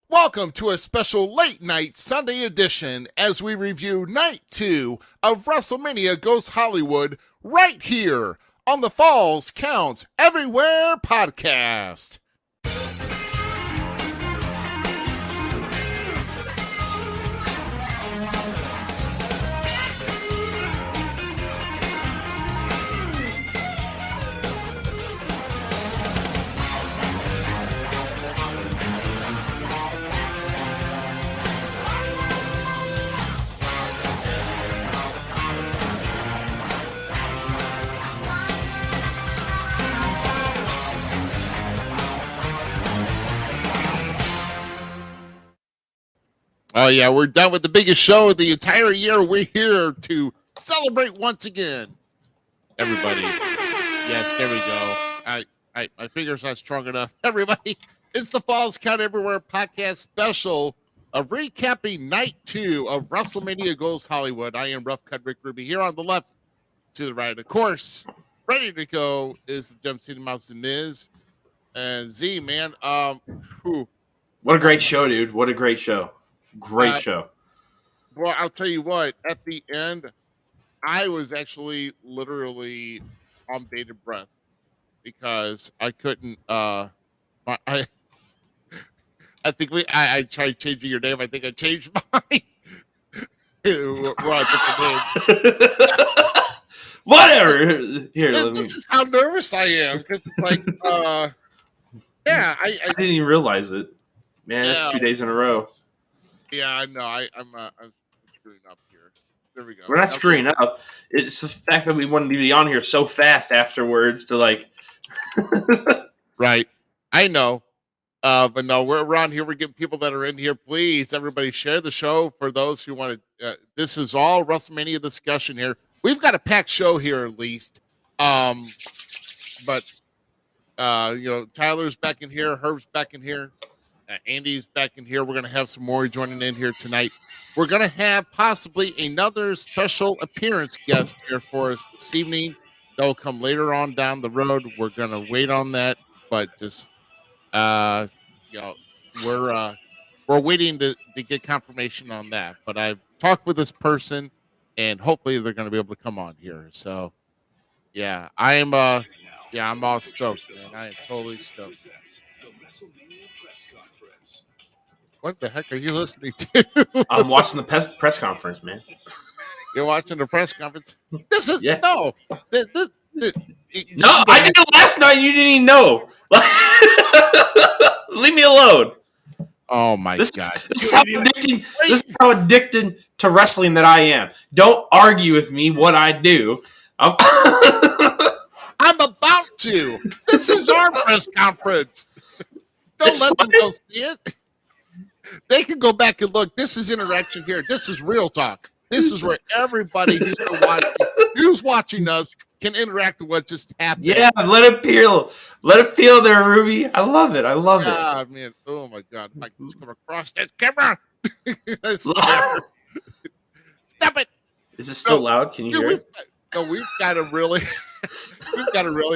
Welcome to a special late night Sunday edition as we review night 2 of WrestleMania Goes Hollywood right here on the Falls Counts Everywhere podcast. Oh, yeah, we're done with the biggest show of the entire year. We're here to celebrate once again. Everybody. Yes, there we go. My finger's not strong enough. Everybody, it's the Falls Count Everywhere podcast special of recapping night 2 of WrestleMania Goes Hollywood. I am Rough Cut Rick Ruby here on the left to the right. Of course, ready to go is the Gem City Mouse Zmiz. And Z, man, what a great show, dude. What a great show. Great show. Well, I'll tell you what, at the end, I was actually literally on bated breath because I couldn't, I think I tried changing your name. I think I changed mine. Whatever. Here, this is how nervous I am. Because it's like, yeah. I didn't even realize it. Man, that's 2 days in a row. Yeah, I know. I'm screwing up here. There we go. We're not screwing up. It's the fact that we wanted to be on here so fast afterwards to like. Right. I know. But no, we're on here. We're getting people that are in here. Please, everybody, share the show for those who want to. This is all WrestleMania discussion here. We've got a packed show here at least. But Tyler's back in here. Herb's back in here. Andy's back in here. We're going to have some more joining in here tonight. We're going to have possibly another special appearance guest here for us this evening. They'll come later on down the road. We're going to wait on that, but just we're waiting to get confirmation on that. But I've talked with this person, and hopefully they're going to be able to come on here. So, yeah, I'm all stoked, man. I am totally stoked. What the heck are you listening to? I'm watching the press conference, man. You're watching the press conference? This is no. No, I did it last night. You didn't even know. Leave me alone. Oh my God! This is how addicted to wrestling that I am. Don't argue with me. What I do. I'm about to. This is our press conference. Don't let them go see it. They can go back and look. This is interaction here. This is real talk. This is where everybody who's watching us can interact with what just happened. Yeah, let it feel. Let it feel there, Ruby. I love it. I love it. Man. Oh my God. If I can just come across that camera. Stop it. Is it still loud? Can you hear it? We've got a really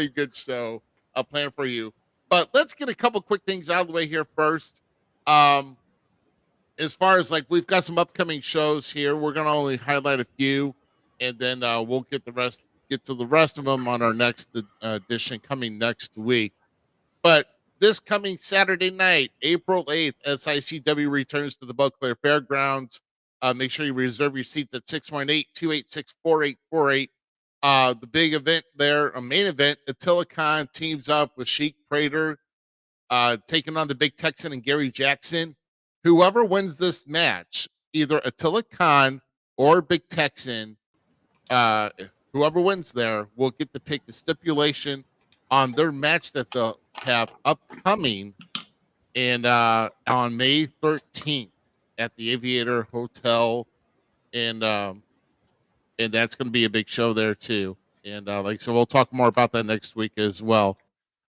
good show planned for you. But let's get a couple quick things out of the way here first. As far as we've got some upcoming shows here, we're going to only highlight a few, and then we'll get to the rest of them on our next edition coming next week. But this coming Saturday night, April 8th, SICW returns to the Beauclair Fairgrounds. Make sure you reserve your seats at 618-286-4848. The big event there, a main event, Attila Khan teams up with Sheik Prater, taking on the Big Texan and Gary Jackson. Whoever wins this match, either Attila Khan or Big Texan, whoever wins there will get to pick the stipulation on their match that they'll have upcoming and on May 13th at the Aviator Hotel, and that's going to be a big show there too. And so we'll talk more about that next week as well.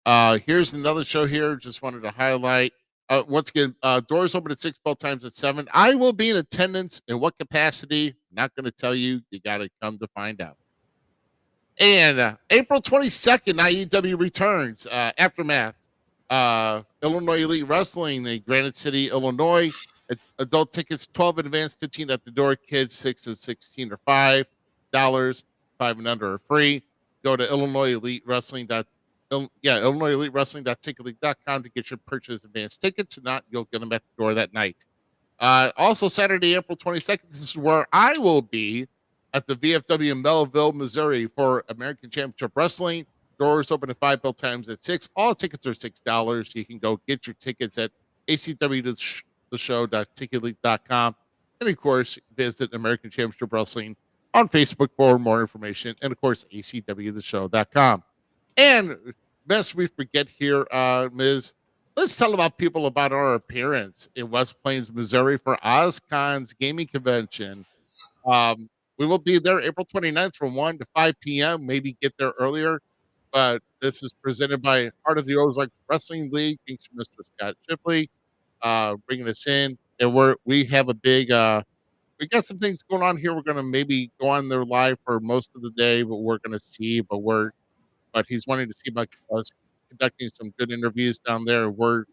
Here's another show here. Just wanted to highlight. Once again, doors open at 6, bell times at 7. I will be in attendance. In what capacity? Not going to tell you. You got to come to find out. And April 22nd, IEW returns. Aftermath Illinois Elite Wrestling in Granite City, Illinois. Adult tickets 12 in advance, 15 at the door. Kids 6 to 16 or $5. 5 and under are free. Go to Illinois Elite Wrestling. Illinois Elite Wrestling.ticketleague.com to get your purchase advance tickets. If not, you'll get them at the door that night. Also, Saturday, April 22nd, this is where I will be at the VFW in Belleville, Missouri for American Championship Wrestling. Doors open at 5, bell times at 6. All tickets are $6. You can go get your tickets at acwtheshow.ticketleague.com. And, of course, visit American Championship Wrestling on Facebook for more information. And, of course, acwtheshow.com. And, lest we forget here, Ms., let's tell people about our appearance in West Plains, Missouri for OzCon's gaming convention. We will be there April 29th from 1 to 5 p.m. Maybe get there earlier. But this is presented by Heart of the Ozark Wrestling League. Thanks to Mr. Scott Shipley bringing us in. And we have a big, we got some things going on here. We're going to maybe go on there live for most of the day, but we're going to see. But he's wanting to see about us conducting some good interviews down there. We're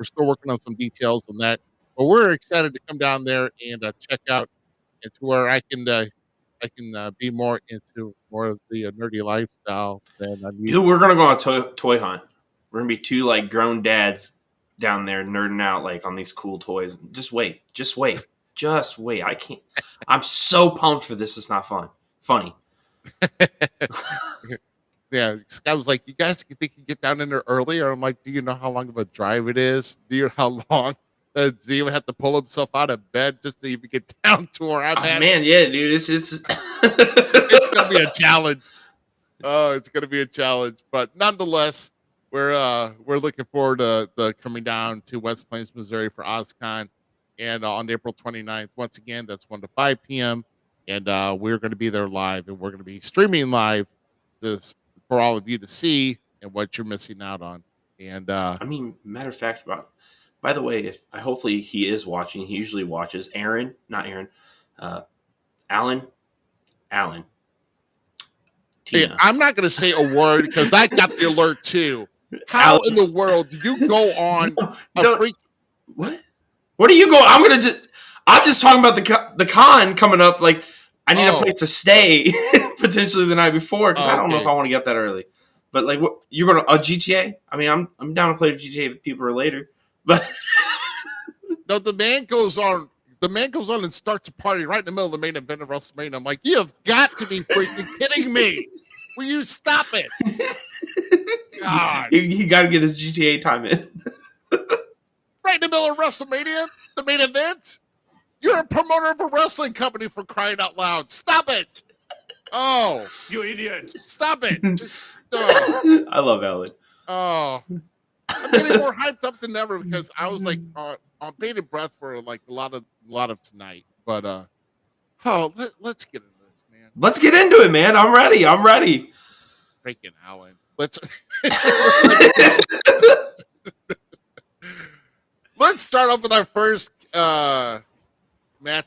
still working on some details on that, but we're excited to come down there and check out into where I can be more into more of the nerdy lifestyle than I'm used. Dude, we're gonna go on a toy hunt. We're gonna be two like grown dads down there nerding out like on these cool toys. Just wait. I can't. I'm so pumped for this. It's not funny. Yeah, Scott was like, "You guys think you can get down in there earlier?" I'm like, "Do you know how long of a drive it is? Do you know how long that Z would have to pull himself out of bed just to even get down to where I'm at?" Man, yeah, dude, it's It's gonna be a challenge. Oh, it's gonna be a challenge, but nonetheless, we're looking forward to coming down to West Plains, Missouri for OzCon, and on April 29th. Once again, that's 1 to 5 p.m. And we're going to be there live, and we're going to be streaming live this for all of you to see and what you're missing out on. And I mean, matter of fact, by the way, hopefully he is watching. He usually watches. Alan. Hey, I'm not going to say a word because I got the alert too. How in the world do you go on freak? What? Where do you go? I'm just talking about the con coming up. Like, I need a place to stay potentially the night before because I don't know if I want to get up that early. But like, what you're going to GTA? I mean, I'm down to play GTA if people are later. But no, the man goes on. The man goes on and starts a party right in the middle of the main event of WrestleMania. I'm like, you have got to be freaking kidding me. Will you stop it? God. He got to get his GTA time in. Right in the middle of WrestleMania, the main event? You're a promoter of a wrestling company, for crying out loud. Stop it. Oh. You idiot. Stop it. Just, I love Alan. Oh. I'm getting more hyped up than ever because I was like on bated breath for like a lot of tonight. But let's get into this, man. Let's get into it, man. I'm ready. Freaking Alan. Let's start off with our first match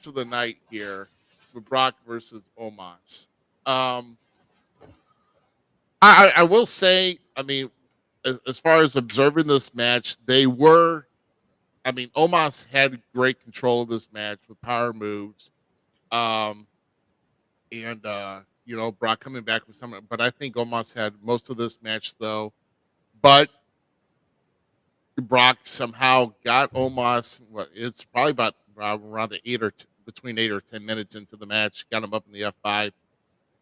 of the night here with Brock versus Omos. I will say, I mean, as far as observing this match, Omos had great control of this match with power moves. Brock coming back with something, but I think Omos had most of this match though. But Brock somehow got Omos. It's probably about around between 8 or 10 minutes into the match, got him up in the F5.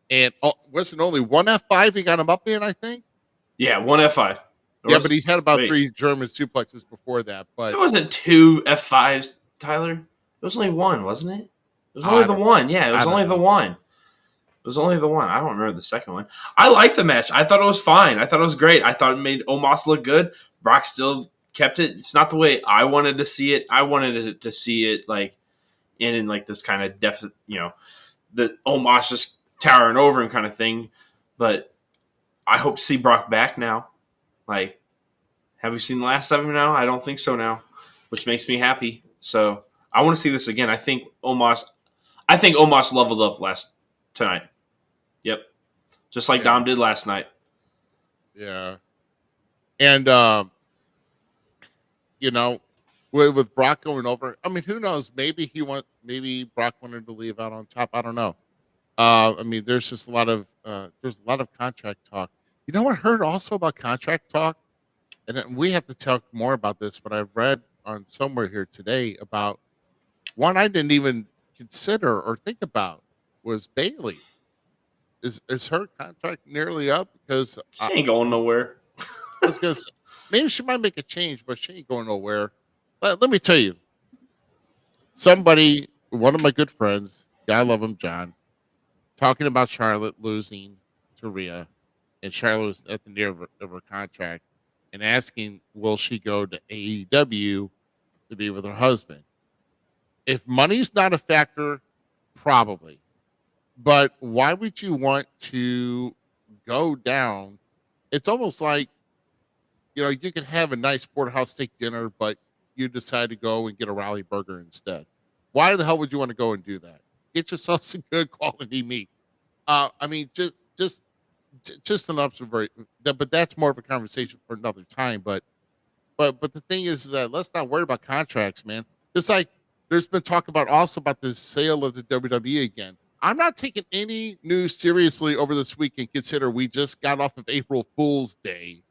And wasn't only one F5 he got him up in, I think? Yeah, one F5. But he's had about 3 German suplexes before that. But it wasn't 2 F5s, Tyler. It was only one, wasn't it? It was only the one. Yeah, it was only the one. It was only the one. I don't remember the second one. I liked the match. I thought it was fine. I thought it was great. I thought it made Omos look good. Brock still kept it. It's not the way I wanted to see it. I wanted to see it like in like this kind of the Omos just towering over him kind of thing. But I hope to see Brock back now. Like, have we seen the last of him now? I don't think so now, which makes me happy. So I want to see this again. I think Omos leveled up tonight. Yep. Just like Dom did last night. Yeah. And you know, with Brock going over. I mean, who knows? Maybe Brock wanted to leave out on top. I don't know. I mean, there's a lot of contract talk. You know what I heard also about contract talk, and then we have to talk more about this. But I've read on somewhere here today about one I didn't even consider or think about was Bailey. Is her contract nearly up? Because She ain't going nowhere. I was gonna say, maybe she might make a change, but she ain't going nowhere. But let me tell you, one of my good friends, I love him, John, talking about Charlotte losing to Rhea, and Charlotte was at the near of her contract, and asking, will she go to AEW to be with her husband? If money's not a factor, probably. But why would you want to go down? It's almost like, you can have a nice porterhouse steak dinner, but you decide to go and get a Raleigh burger instead. Why the hell would you want to go and do that? Get yourself some good quality meat. I mean, just an observation. But that's more of a conversation for another time. But the thing is that let's not worry about contracts, man. It's like there's been talk about the sale of the WWE again. I'm not taking any news seriously over this weekend. Consider we just got off of April Fool's Day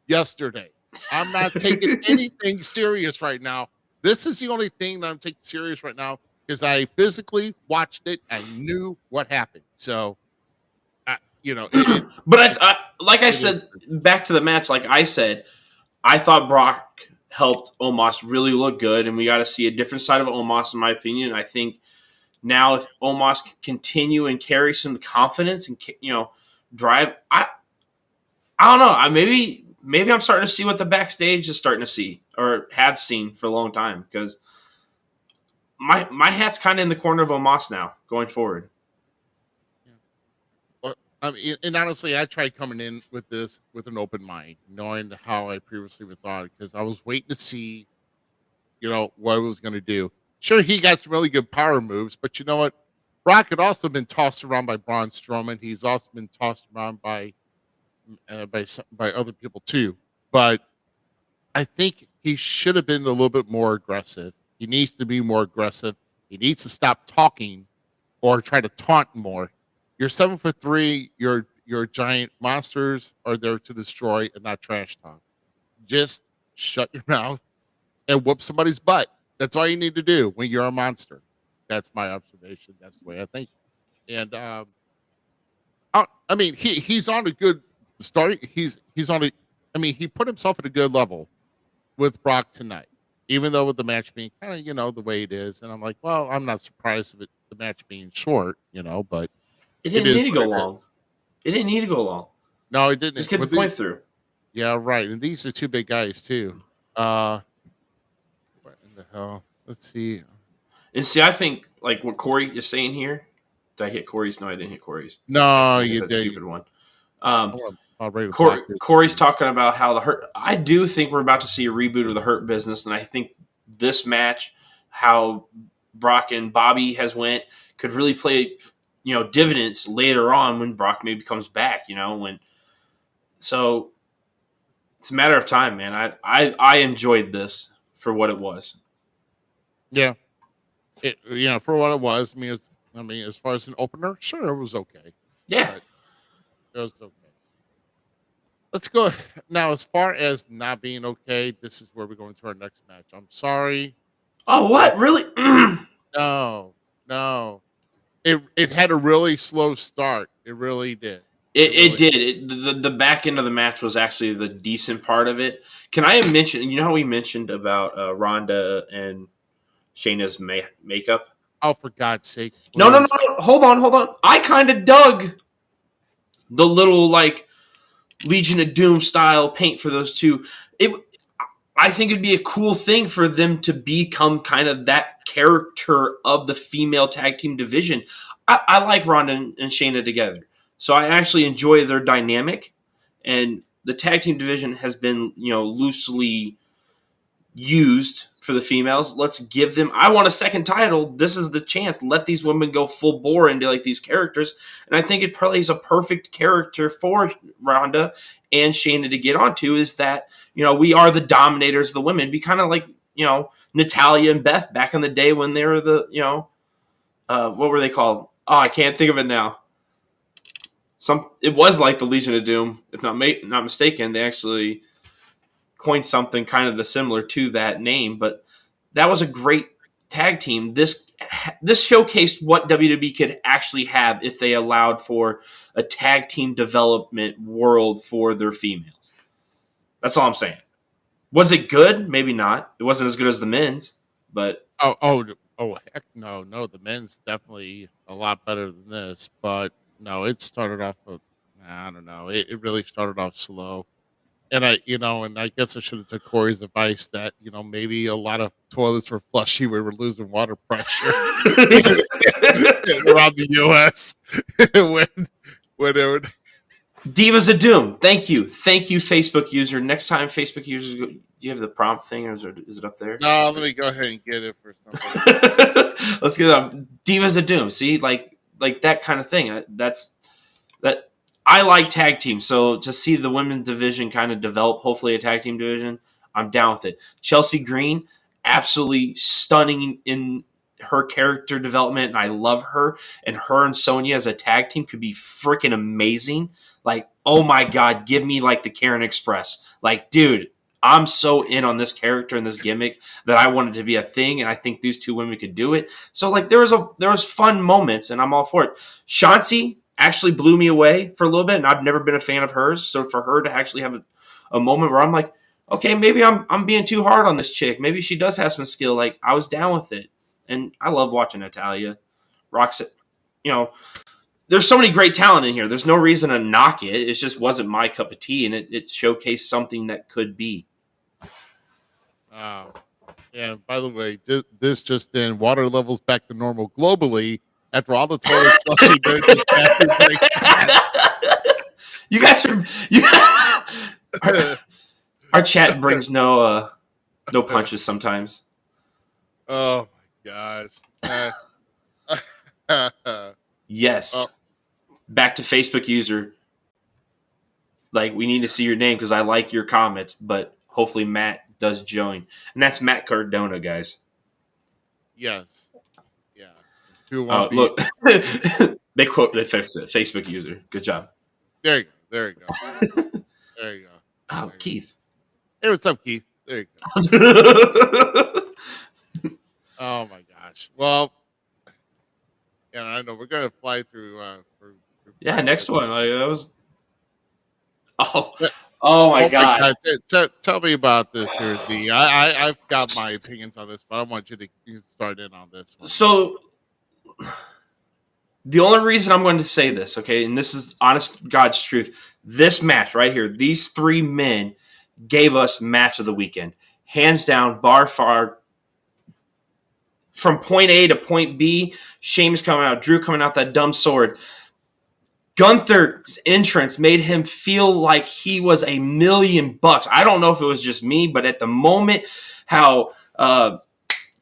yesterday. I'm not taking anything serious right now. This is the only thing that I'm taking serious right now because I physically watched it and knew what happened. So, But like I said, back to the match, like I said, I thought Brock helped Omos really look good, and we got to see a different side of Omos, in my opinion. I think now if Omos can continue and carry some confidence and drive, I don't know. Maybe I'm starting to see what the backstage is starting to see or have seen for a long time because my hat's kind of in the corner of Omos now going forward. I mean, and honestly, I tried coming in with this with an open mind, knowing how I previously thought, because I was waiting to see, what he was going to do. Sure, he got some really good power moves, but you know what? Brock had also been tossed around by Braun Strowman. He's also been tossed around by other people too. But I think he should have been a little bit more aggressive. He needs to be more aggressive. He needs to stop talking or try to taunt more. You're 7'3". Your giant monsters are there to destroy and not trash talk. Just shut your mouth and whoop somebody's butt. That's all you need to do when you're a monster. That's my observation. That's the way I think. And I mean, he's on a good start. He's on a. I mean, he put himself at a good level with Brock tonight, even though with the match being kind of the way it is. And I'm like, well, I'm not surprised with the match being short, but. It didn't need to go long. It didn't need to go long. No, it didn't. Just get the point through. Yeah, right. And these are two big guys too. What in the hell? Let's see. And see, I think like what Corey is saying here. Did I hit Corey's? No, I didn't hit Corey's. No, you did. Stupid one. Corey's talking about how the Hurt. I do think we're about to see a reboot of the Hurt Business, and I think this match, how Brock and Bobby has went, could really play dividends later on when Brock maybe comes back. So it's a matter of time, man. I enjoyed this for what it was. Yeah, for what it was. I mean, as far as an opener, sure, it was okay. Yeah, it was okay. Let's go now. As far as not being okay, this is where we're going to our next match. I'm sorry. Oh, what? Really? No. It had a really slow start. It really did. It did. The back end of the match was actually the decent part of it. Can I mention? How we mentioned about Ronda and Shayna's makeup? Oh, for God's sake! Please. No. Hold on. I kind of dug the little Legion of Doom style paint for those two. I think it'd be a cool thing for them to become kind of that character of the female tag team division. I like Ronda and Shayna together. So I actually enjoy their dynamic. And the tag team division has been, loosely used for the females. Let's give them. I want a second title. This is the chance. Let these women go full bore into like these characters, and I think it probably is a perfect character for Ronda and Shayna to get onto. Is that we are the dominators of the women. Be kind of like Natalya and Beth back in the day when they were the what were they called? Oh, I can't think of it now. It was like the Legion of Doom, if not mistaken. They actually coined something kind of similar to that name, but that was a great tag team. This showcased what WWE could actually have if they allowed for a tag team development world for their females. That's all I'm saying. Was it good? Maybe not. It wasn't as good as the men's, but oh heck no. The men's definitely a lot better than this, but no, it started off I don't know. It really started off slow. And I guess I should have took Corey's advice that, maybe a lot of toilets were flushy. We were losing water pressure around the U.S. when they were. Divas of Doom. Thank you, Facebook user. Next time, Facebook users, do you have the prompt thing, or is it up there? No, let me go ahead and get it for something. Let's get it up. Divas of Doom. See, like that kind of thing. That. I like tag teams, so to see the women's division kind of develop, hopefully a tag team division, I'm down with it. Chelsea Green, absolutely stunning in her character development, and I love her. And her and Sonya as a tag team could be freaking amazing. Like, oh my God, give me like the Karen Express. Like, dude, I'm so in on this character and this gimmick that I want it to be a thing, and I think these two women could do it. So like there was fun moments, and I'm all for it. Shotzi actually blew me away for a little bit, and I've never been a fan of hers. So for her to actually have a moment where I'm like, okay, maybe I'm being too hard on this chick. Maybe she does have some skill. Like, I was down with it. And I love watching Natalya. Roxanne, there's so many great talent in here. There's no reason to knock it. It just wasn't my cup of tea, and it showcased something that could be. Yeah, by the way, this just in, water levels back to normal globally. After all the toilets flushing, there's this you guys our chat brings no punches sometimes. Oh my gosh. Yes. Back to Facebook user. Like, we need to see your name because I like your comments, but hopefully Matt does join. And that's Matt Cardona, guys. Yes. Yeah. Look, they quote the Facebook user. Good job. There you go. There you go. Oh, Keith. Hey, what's up, Keith? There you go. Oh my gosh. Well, yeah, I know we're gonna fly through. Next one. That was. Oh my God. Tell me about this here, D. I've got my opinions on this, but I want you to start in on this one. So, the only reason I'm going to say this, okay, and this is honest God's truth, this match right here, these three men gave us match of the weekend. Hands down, bar far. From point A to point B, Sheamus coming out, Drew coming out that dumb sword. Gunther's entrance made him feel like he was $1 million. I don't know if it was just me, but at the moment, how God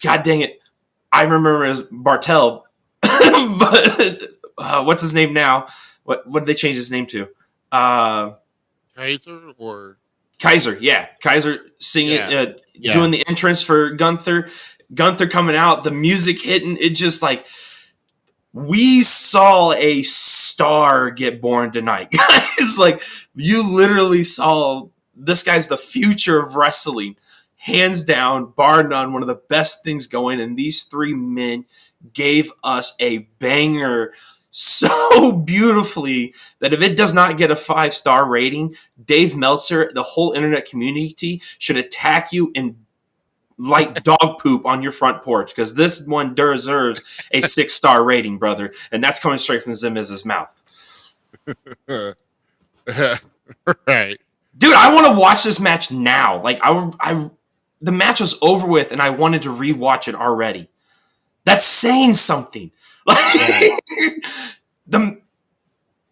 dang it, I remember it as Bartel, but what's his name now? What did they change his name to? Kaiser, yeah, Kaiser singing, doing the entrance for Gunther. Gunther coming out, the music hitting, it just like. We saw a star get born tonight, guys. Like, you literally saw this guy's the future of wrestling. Hands down, bar none, one of the best things going. And these three men gave us a banger so beautifully that if it does not get a 5-star rating, Dave Meltzer, the whole internet community should attack you and like dog poop on your front porch, because this one deserves a 6-star rating, brother, and that's coming straight from Zmiz's mouth. Right, dude. I want to watch this match now. Like, the match was over with, and I wanted to rewatch it already. That's saying something. Like,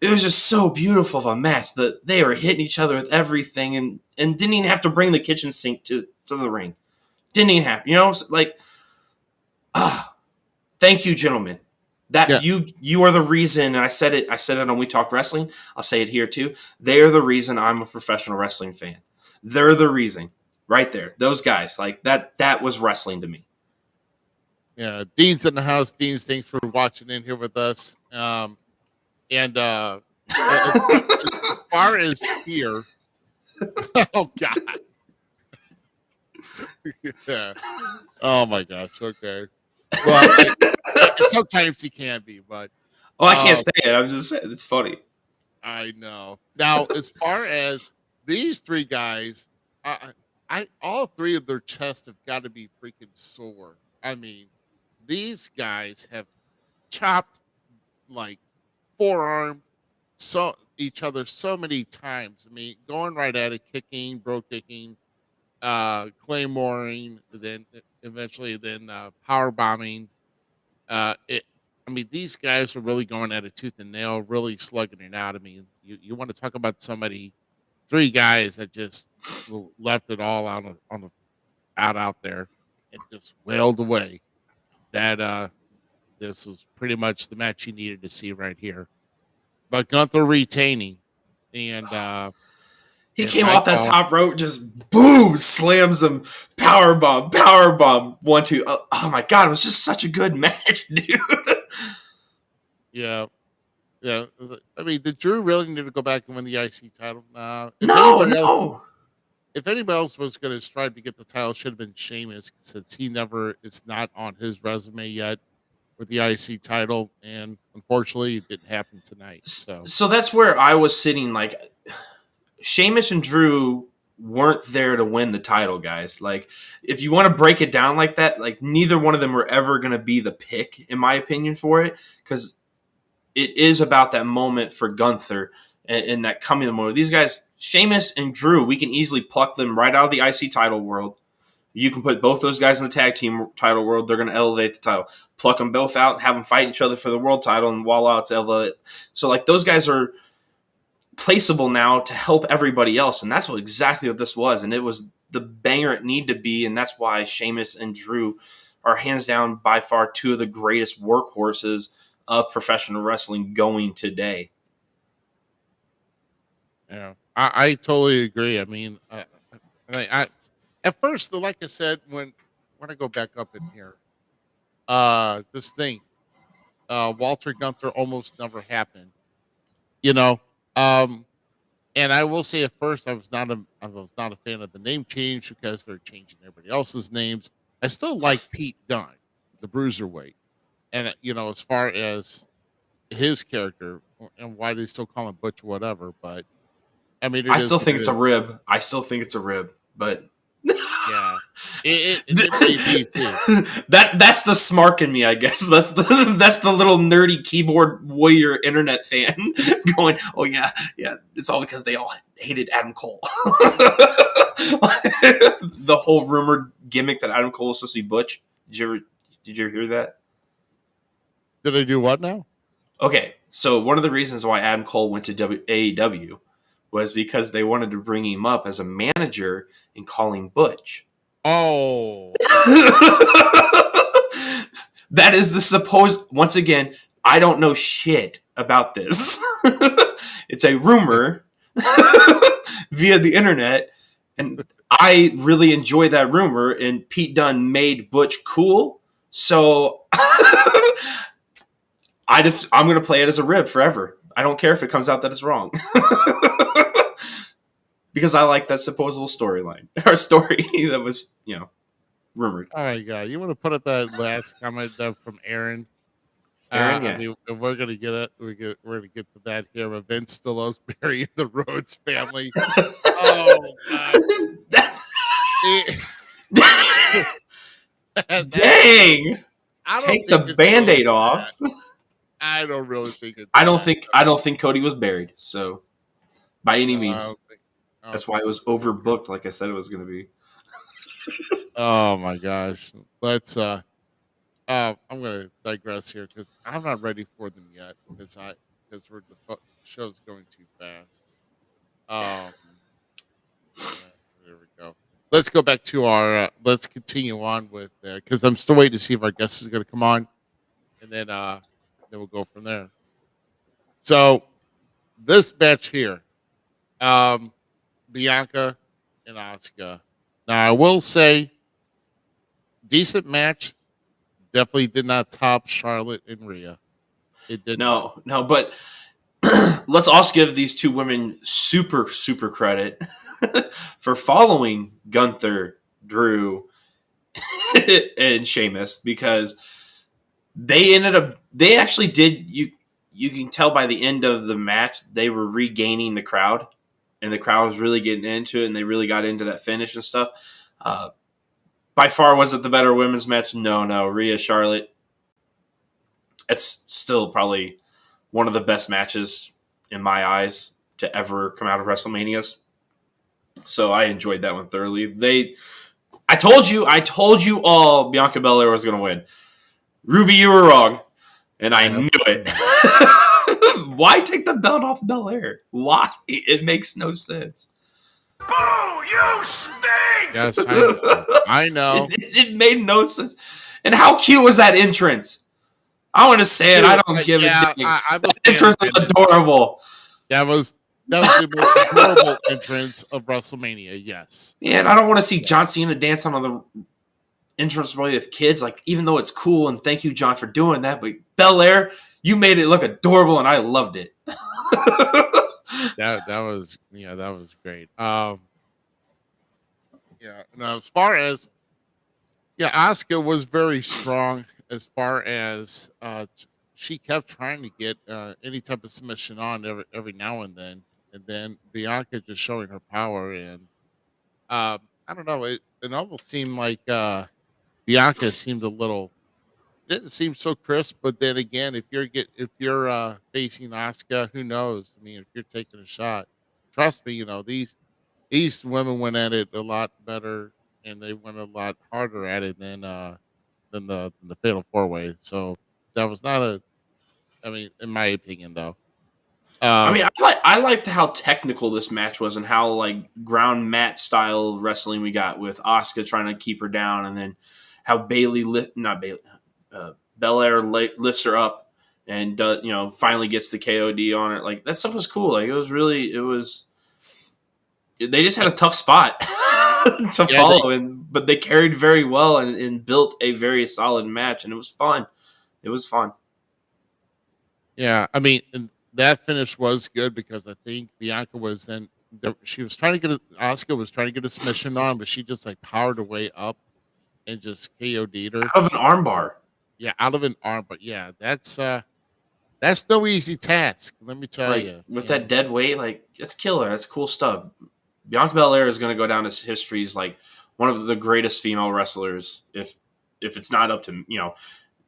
it was just so beautiful of a match that they were hitting each other with everything, and didn't even have to bring the kitchen sink to the ring. Didn't even happen. You know, like, thank you, gentlemen. That you are the reason. And I said it on We Talk Wrestling. I'll say it here too. They are the reason I'm a professional wrestling fan. They're the reason, right there. Those guys, like that. That was wrestling to me. Yeah, Dean's in the house. Dean's, thanks for watching in here with us. And as far as here, oh god, yeah. Oh my gosh. Okay. Well, sometimes he can be, but I can't say it. I'm just saying it's funny. I know. Now, as far as these three guys, I all three of their chests have got to be freaking sore. I mean, these guys have chopped like forearm each other so many times. I mean, going right at it, kicking, bro kicking, claymoring, then eventually power bombing. I mean, these guys are really going at it tooth and nail, really slugging it out. I mean, you want to talk about three guys that just left it all out there and just wailed away. That this was pretty much the match you needed to see right here. But Gunther retaining, and he came off that top rope, just boom, slams him, power bomb, 1-2. Oh my god, it was just such a good match, dude. Yeah. I mean, did Drew really need to go back and win the IC title? No. If anybody else was going to strive to get the title, it should have been Sheamus, since it's not on his resume yet with the IC title, and unfortunately, it didn't happen tonight. So that's where I was sitting. Like, Sheamus and Drew weren't there to win the title, guys. Like, if you want to break it down like that, like neither one of them were ever going to be the pick, in my opinion, for it, because it is about that moment for Gunther and that coming moment. These guys, Sheamus and Drew, we can easily pluck them right out of the IC title world. You can put both those guys in the tag team title world. They're going to elevate the title. Pluck them both out, have them fight each other for the world title, and voila, it's elevated. So, like, those guys are placeable now to help everybody else, and that's exactly what this was. And it was the banger it needed to be, and that's why Sheamus and Drew are hands down by far two of the greatest workhorses of professional wrestling going today. Yeah, I totally agree. I mean, I at first, like I said, when I go back up in here, this thing, Walter Gunther almost never happened, you know. And I will say, at first, I was not a fan of the name change because they're changing everybody else's names. I still like Pete Dunne, the Bruiserweight, and as far as his character and why they still call him Butch, whatever. But I mean, I still think it's a rib. But yeah, it that's the smark in me, I guess. That's the little nerdy keyboard warrior internet fan going, oh yeah, it's all because they all hated Adam Cole. The whole rumored gimmick that Adam Cole is supposed to be Butch. Did you ever hear that? Did I do what now? Okay, so one of the reasons why Adam Cole went to AEW was because they wanted to bring him up as a manager and call him Butch. Oh. That is the supposed... Once again, I don't know shit about this. It's a rumor via the internet, and I really enjoy that rumor, and Pete Dunne made Butch cool, so I'm going to play it as a rib forever. I don't care if it comes out that it's wrong. Because I like that supposable storyline or story that was, rumored. Oh my god! You want to put up that last comment from Aaron? Aaron, yeah. I mean, we're gonna get it. We're gonna get to that here. But Vince Stillo's burying the Rhodes family. Oh god! Dang! Take the Band-Aid off. I don't really think it's. I don't think Cody was buried. So, by any means. That's why it was overbooked, like I said it was going to be. Oh my gosh! Let's. I'm going to digress here because I'm not ready for them yet because the show's going too fast. Yeah, there we go. let's go back to our. Let's continue on with because I'm still waiting to see if our guest is going to come on, and then we'll go from there. So this match here, um, Bianca and Asuka. Now I will say, decent match. Definitely did not top Charlotte and Rhea. It did. No, but let's also give these two women super credit for following Gunther, Drew, and Sheamus, because they actually did. You can tell by the end of the match they were regaining the crowd, and the crowd was really getting into it, and they really got into that finish and stuff. By far, was it the better women's match? No, Rhea Charlotte. It's still probably one of the best matches in my eyes to ever come out of WrestleManias. So I enjoyed that one thoroughly. I told you all Bianca Belair was going to win. Ruby, you were wrong, and I knew it. Why take the belt off Belair? Why? It makes no sense. Boo! You stink! Yes, I know. It made no sense. And how cute was that entrance? I want to say it. I don't give a damn. That entrance was adorable. That was the most adorable entrance of WrestleMania. Yes. Yeah, and I don't want to see John Cena dance on the entrance with kids. Like, even though it's cool, and thank you, John, for doing that. But Belair, you made it look adorable, and I loved it. that was great. Now as far as Asuka was very strong. As far as she kept trying to get any type of submission on every now and then Bianca just showing her power, and I don't know, it almost seemed like Bianca seemed didn't seem so crisp, but then again, if you're facing Asuka, who knows? I mean, if you're taking a shot, trust me, these women went at it a lot better, and they went a lot harder at it than the Fatal 4-Way. So that was not in my opinion, though. I liked how technical this match was, and how like ground mat style wrestling we got with Asuka trying to keep her down, and then how Belair lifts her up and finally gets the KOD on it. Like, that stuff was cool. Like, they just had a tough spot to follow, but they carried very well and built a very solid match, and it was fun. It was fun. Yeah, I mean, and that finish was good because I think Bianca was she was trying to get Asuka was trying to get a submission on, but she just like powered her way up and just KO'd her out of an armbar. Yeah, out of an arm, but yeah, that's no easy task. Let me tell you, with that dead weight, like, it's killer. That's cool stuff. Bianca Belair is going to go down as history as like one of the greatest female wrestlers. If it's not up to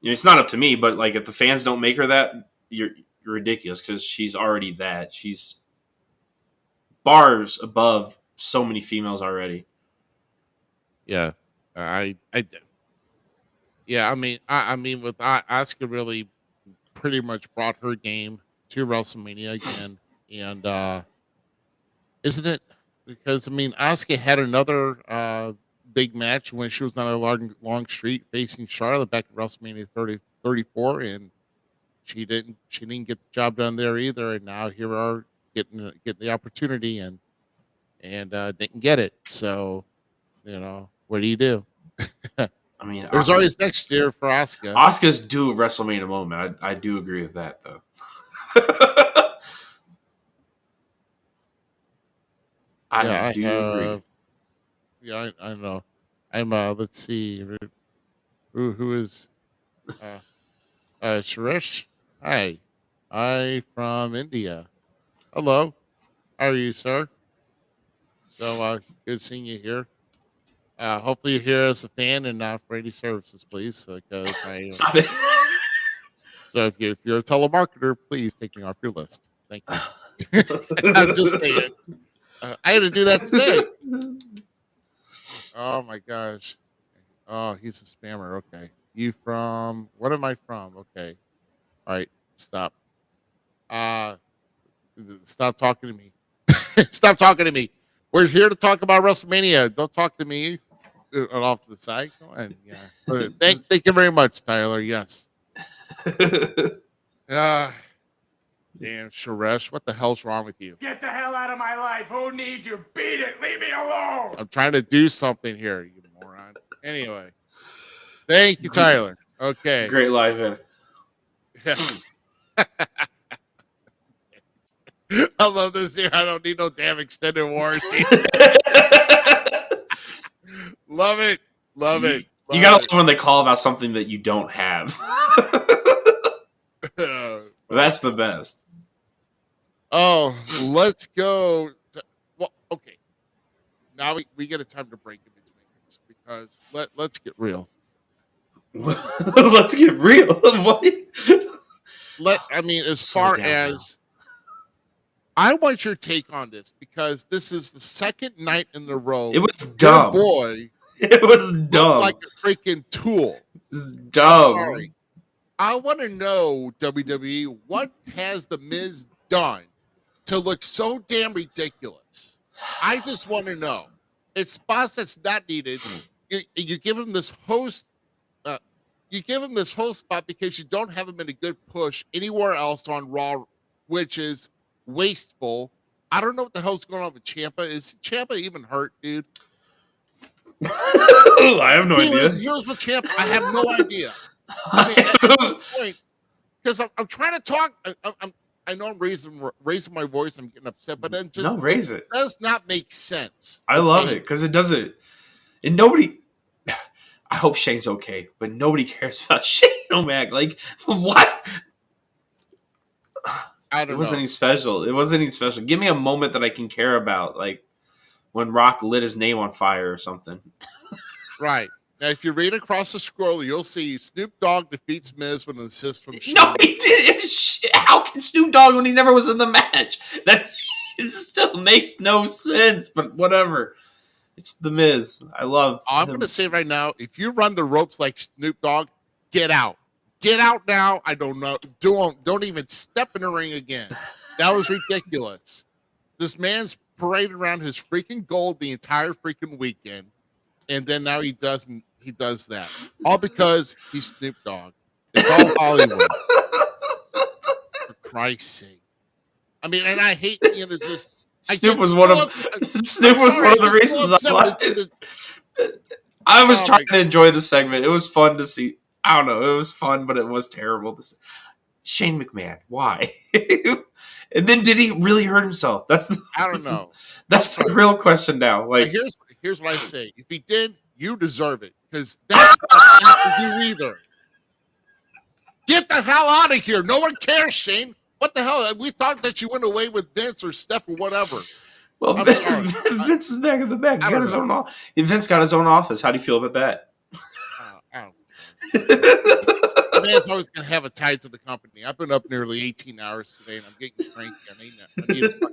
it's not up to me, but like if the fans don't make her that, you're ridiculous, because she's already that. She's bars above so many females already. Yeah, I do. Yeah, I mean, with Asuka really pretty much brought her game to WrestleMania again, and isn't it? Because Asuka had another big match when she was on a long streak facing Charlotte back at WrestleMania 34, and she didn't get the job done there either. And now here we are getting the opportunity and didn't get it. So what do you do? There's always next year for Asuka. Asuka's due a WrestleMania moment. I do agree with that, though. I do agree. Yeah, I know. Let's see. Who is Suresh? Hi. I from India. Hello. How are you, sir? So good seeing you here. Hopefully you're here as a fan and not for any services, please. Because Stop it. So if you're a telemarketer, please take me off your list. Thank you. I'm just saying. I had to do that today. Oh my gosh. Oh, he's a spammer. Okay. You from? What am I from? Okay. All right. Stop. Stop talking to me. Stop talking to me. We're here to talk about WrestleMania. Don't talk to me off to the side. Go ahead. Yeah. Thank you very much, Tyler. Yes. Damn, Suresh, what the hell's wrong with you? Get the hell out of my life. Who needs you? Beat it. Leave me alone. I'm trying to do something here, you moron. Anyway. Thank you, Tyler. Okay. Great live in. I love this here. I don't need no damn extended warranty. Love it. Love it. You gotta love when they call about something that you don't have. That's the best. Oh, let's go. Well, okay. Now we get a time to break in between this because let's get real. Let's get real. What? As far as I want your take on this because this is the second night in a row. It was dumb. Boy, it was dumb. Like a freaking tool. It was dumb. I'm sorry. I want to know, WWE, what has the Miz done to look so damn ridiculous? I just want to know. It's spots that's not needed. You give him this host. You give him this whole spot because you don't have him in a good push anywhere else on Raw, which is wasteful. I don't know what the hell's going on with Ciampa. Is Ciampa even hurt, dude? I have no idea. Here's with Ciampa. I have no idea. At this point, because I'm trying to talk. I know I'm raising my voice. I'm getting upset, but then just raise it. Does not make sense. I love it because it doesn't. And nobody. I hope Shane's okay, but nobody cares about Shane O'Mac. Like, what? It wasn't any special. It wasn't any special. Give me a moment that I can care about, like when Rock lit his name on fire or something. Right. Now, if you read across the scroll, you'll see Snoop Dogg defeats Miz with an assist from Shane. No, he didn't. How can Snoop Dogg when he never was in the match? That it still makes no sense, but whatever. It's the Miz. I love. I'm going to say right now, if you run the ropes like Snoop Dogg, get out. Get out now. I don't know. Don't even step in the ring again. That was ridiculous. This man's paraded around his freaking gold the entire freaking weekend, and then now he does that. All because he's Snoop Dogg. It's all Hollywood. For Christ's sake. I mean, and I hate just. Snoop was one of the reasons I liked it. I was trying to enjoy the segment. It was fun to see. I don't know. It was fun, but it was terrible. Shane McMahon, why? And then did he really hurt himself? I don't know. That's the real question now. Like, here's what I say. If he did, you deserve it because that's not to do either. Get the hell out of here. No one cares, Shane. What the hell? We thought that you went away with Vince or Steph or whatever. Well, Vince is back in the back. Vince got his own office. How do you feel about that? Man's always going to have a tie to the company. I've been up nearly 18 hours today, and I'm getting cranky. I need a fucking sticker.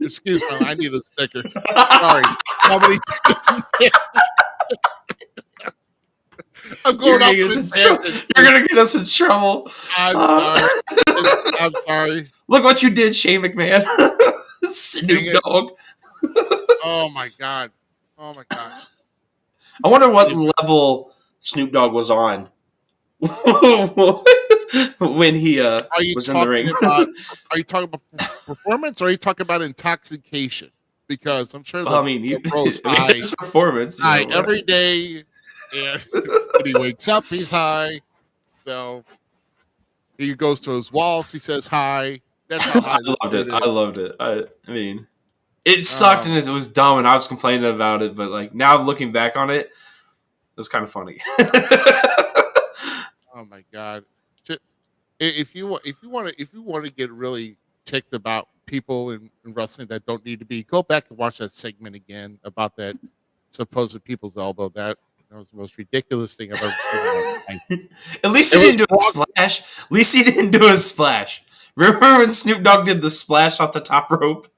Excuse me, I need a sticker. Sorry. Nobody I'm going off You're going to get us in trouble. I'm sorry. Look what you did, Shane McMahon. Snoop Dogg. Oh, my God. Oh, my God. I wonder what level Snoop Dogg was on when he was in the ring. Are you talking about performance or are you talking about intoxication? Because I'm sure his performance. High every day. And when he wakes up, he's high. So he goes to his walls. He says hi. That's how high I loved it. I mean, it sucked and it was dumb, and I was complaining about it. But like now, looking back on it, it was kind of funny. Oh my God! If you want to get really ticked about people in wrestling that don't need to be, go back and watch that segment again about that supposed people's elbow. That was the most ridiculous thing I've ever seen in my life. At least he didn't do a splash. At least he didn't do a splash. Remember when Snoop Dogg did the splash off the top rope?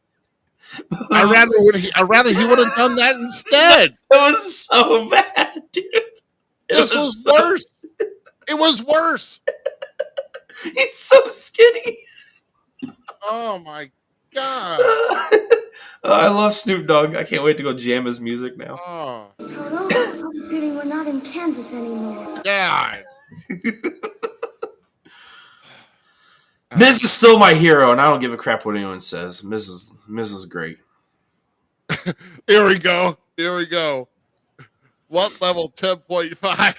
I'd rather he would have done that instead. It was so bad, dude. This was worse. It was worse. He's so skinny. Oh my God. I love Snoop Dogg. I can't wait to go jam his music now. Oh, Toto, I have a feeling we're not in Kansas anymore. God. Miz is still my hero, and I don't give a crap what anyone says. Miz is great. Here we go. Here we go. What level 10.5?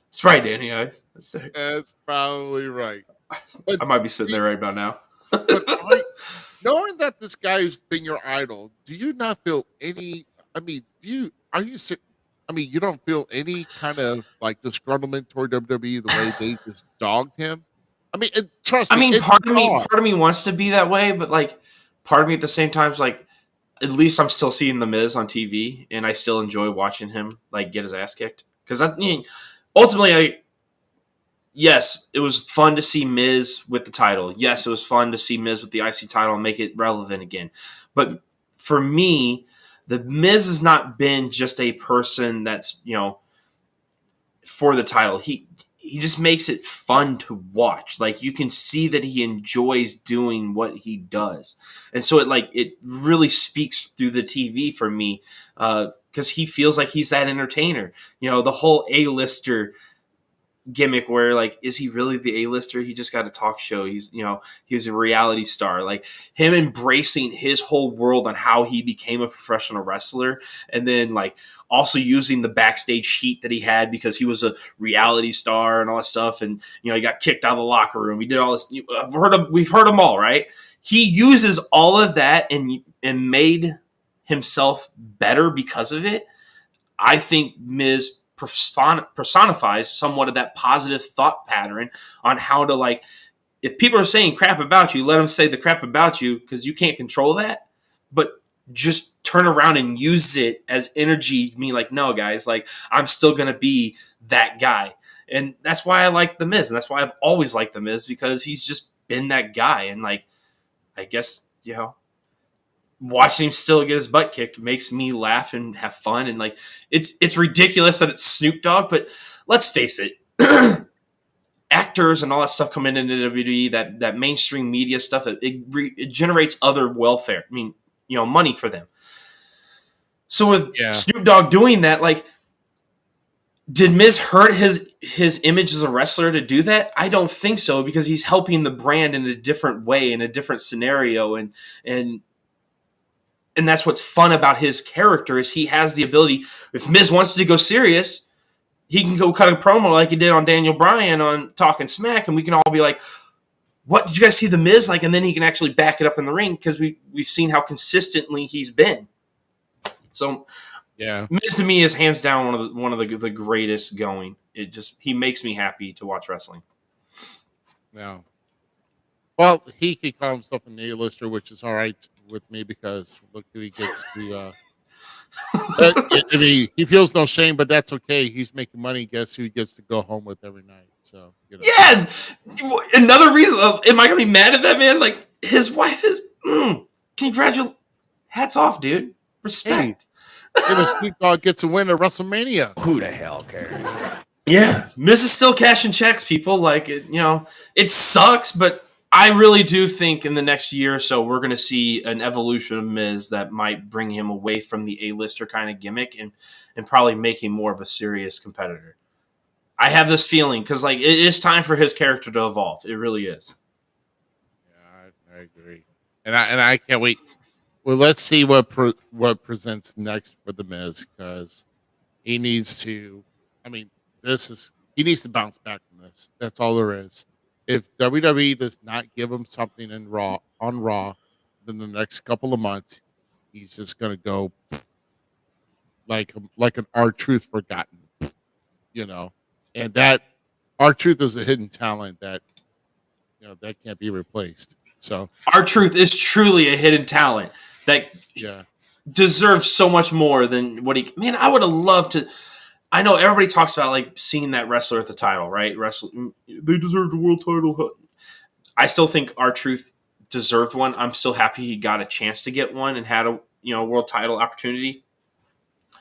That's right, Danny, guys. That's probably right. I might be sitting there right about now. But knowing that this guy's been your idol, do you not feel any? I mean, you don't feel any kind of like disgruntlement toward WWE the way they just dogged him. I mean, trust me. I mean, it's part hard. of me wants to be that way, but like, part of me at the same time is like, at least I'm still seeing the Miz on TV, and I still enjoy watching him like get his ass kicked. Because ultimately, yes, it was fun to see Miz with the title. Yes, it was fun to see Miz with the IC title and make it relevant again. But for me, the Miz has not been just a person that's, for the title. He just makes it fun to watch. Like, you can see that he enjoys doing what he does. And so it really speaks through the TV for me, because he feels like he's that entertainer. The whole A-lister gimmick where, like, is he really the A-lister? He just got a talk show. He's a reality star. Like, him embracing his whole world on how he became a professional wrestler, and then like also using the backstage heat that he had because he was a reality star and all that stuff. And he got kicked out of the locker room. He did all this. We've heard them all, right? He uses all of that and made himself better because of it. I think Miz personifies somewhat of that positive thought pattern on how to, like, if people are saying crap about you, let them say the crap about you, because you can't control that, but just turn around and use it as energy to me, like, no, guys, like, I'm still going to be that guy. And that's why I like The Miz, and that's why I've always liked The Miz, because he's just been that guy. And, like, I guess, watching him still get his butt kicked makes me laugh and have fun. And like, it's ridiculous that it's Snoop Dogg, but let's face it, actors and all that stuff coming into WWE, that mainstream media stuff, it generates other welfare. I mean, money for them. So with Snoop Dogg doing that, like, did Miz hurt his image as a wrestler to do that? I don't think so, because he's helping the brand in a different way, in a different scenario, and that's what's fun about his character, is he has the ability, if Miz wants to go serious, he can go cut a promo like he did on Daniel Bryan on Talking Smack, and we can all be like, what, did you guys see the Miz? Like, and then he can actually back it up in the ring, because we've seen how consistently he's been. So Miz to me is hands down one of the greatest going. He makes me happy to watch wrestling. Yeah. Well, he could call himself an A-lister, which is all right with me, because look who he gets to. I mean, he feels no shame, but that's okay. He's making money. Guess who he gets to go home with every night? So yeah, another reason. Am I gonna be mad at that man? Like, his wife is. Congratulations, hats off, dude. Respect. Hey, Snoop Dogg gets a win at WrestleMania. Who the hell cares? Yeah, Miz is still cashing checks, people. Like, it sucks, but I really do think in the next year or so we're going to see an evolution of Miz that might bring him away from the A-lister kind of gimmick and probably make him more of a serious competitor. I have this feeling, because like, it is time for his character to evolve. It really is. Yeah, I agree, and I can't wait. Well, let's see what presents next for the Miz, because he needs to. I mean, he needs to bounce back from this. That's all there is. If WWE does not give him something on Raw, in the next couple of months, he's just gonna go like an R-Truth forgotten, and that R-Truth is a hidden talent that that can't be replaced. So R-Truth is truly a hidden talent that deserves so much more than what he. Man, I would have loved to. I know everybody talks about like seeing that wrestler at the title, right? They deserve the world title. I still think R-Truth deserved one. I'm still happy he got a chance to get one and had a world title opportunity.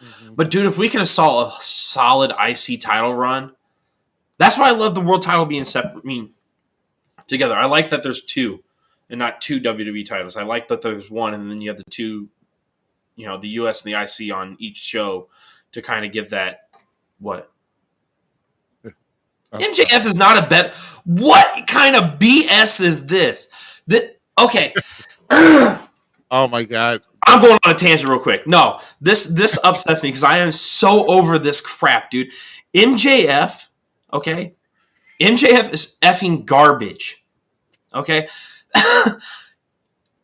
Mm-hmm. But dude, if we could have saw a solid IC title run, that's why I love the world title being separate. I mean, together. I like that there's two. and not 2 WWE titles. I like that there's one, and then you have the 2, the US and the IC on each show to kind of give that what. MJF is not a bet. What kind of BS is this? Okay. Oh my God. I'm going on a tangent real quick. No, this upsets me because I am so over this crap, dude. MJF, okay? MJF is effing garbage. Okay?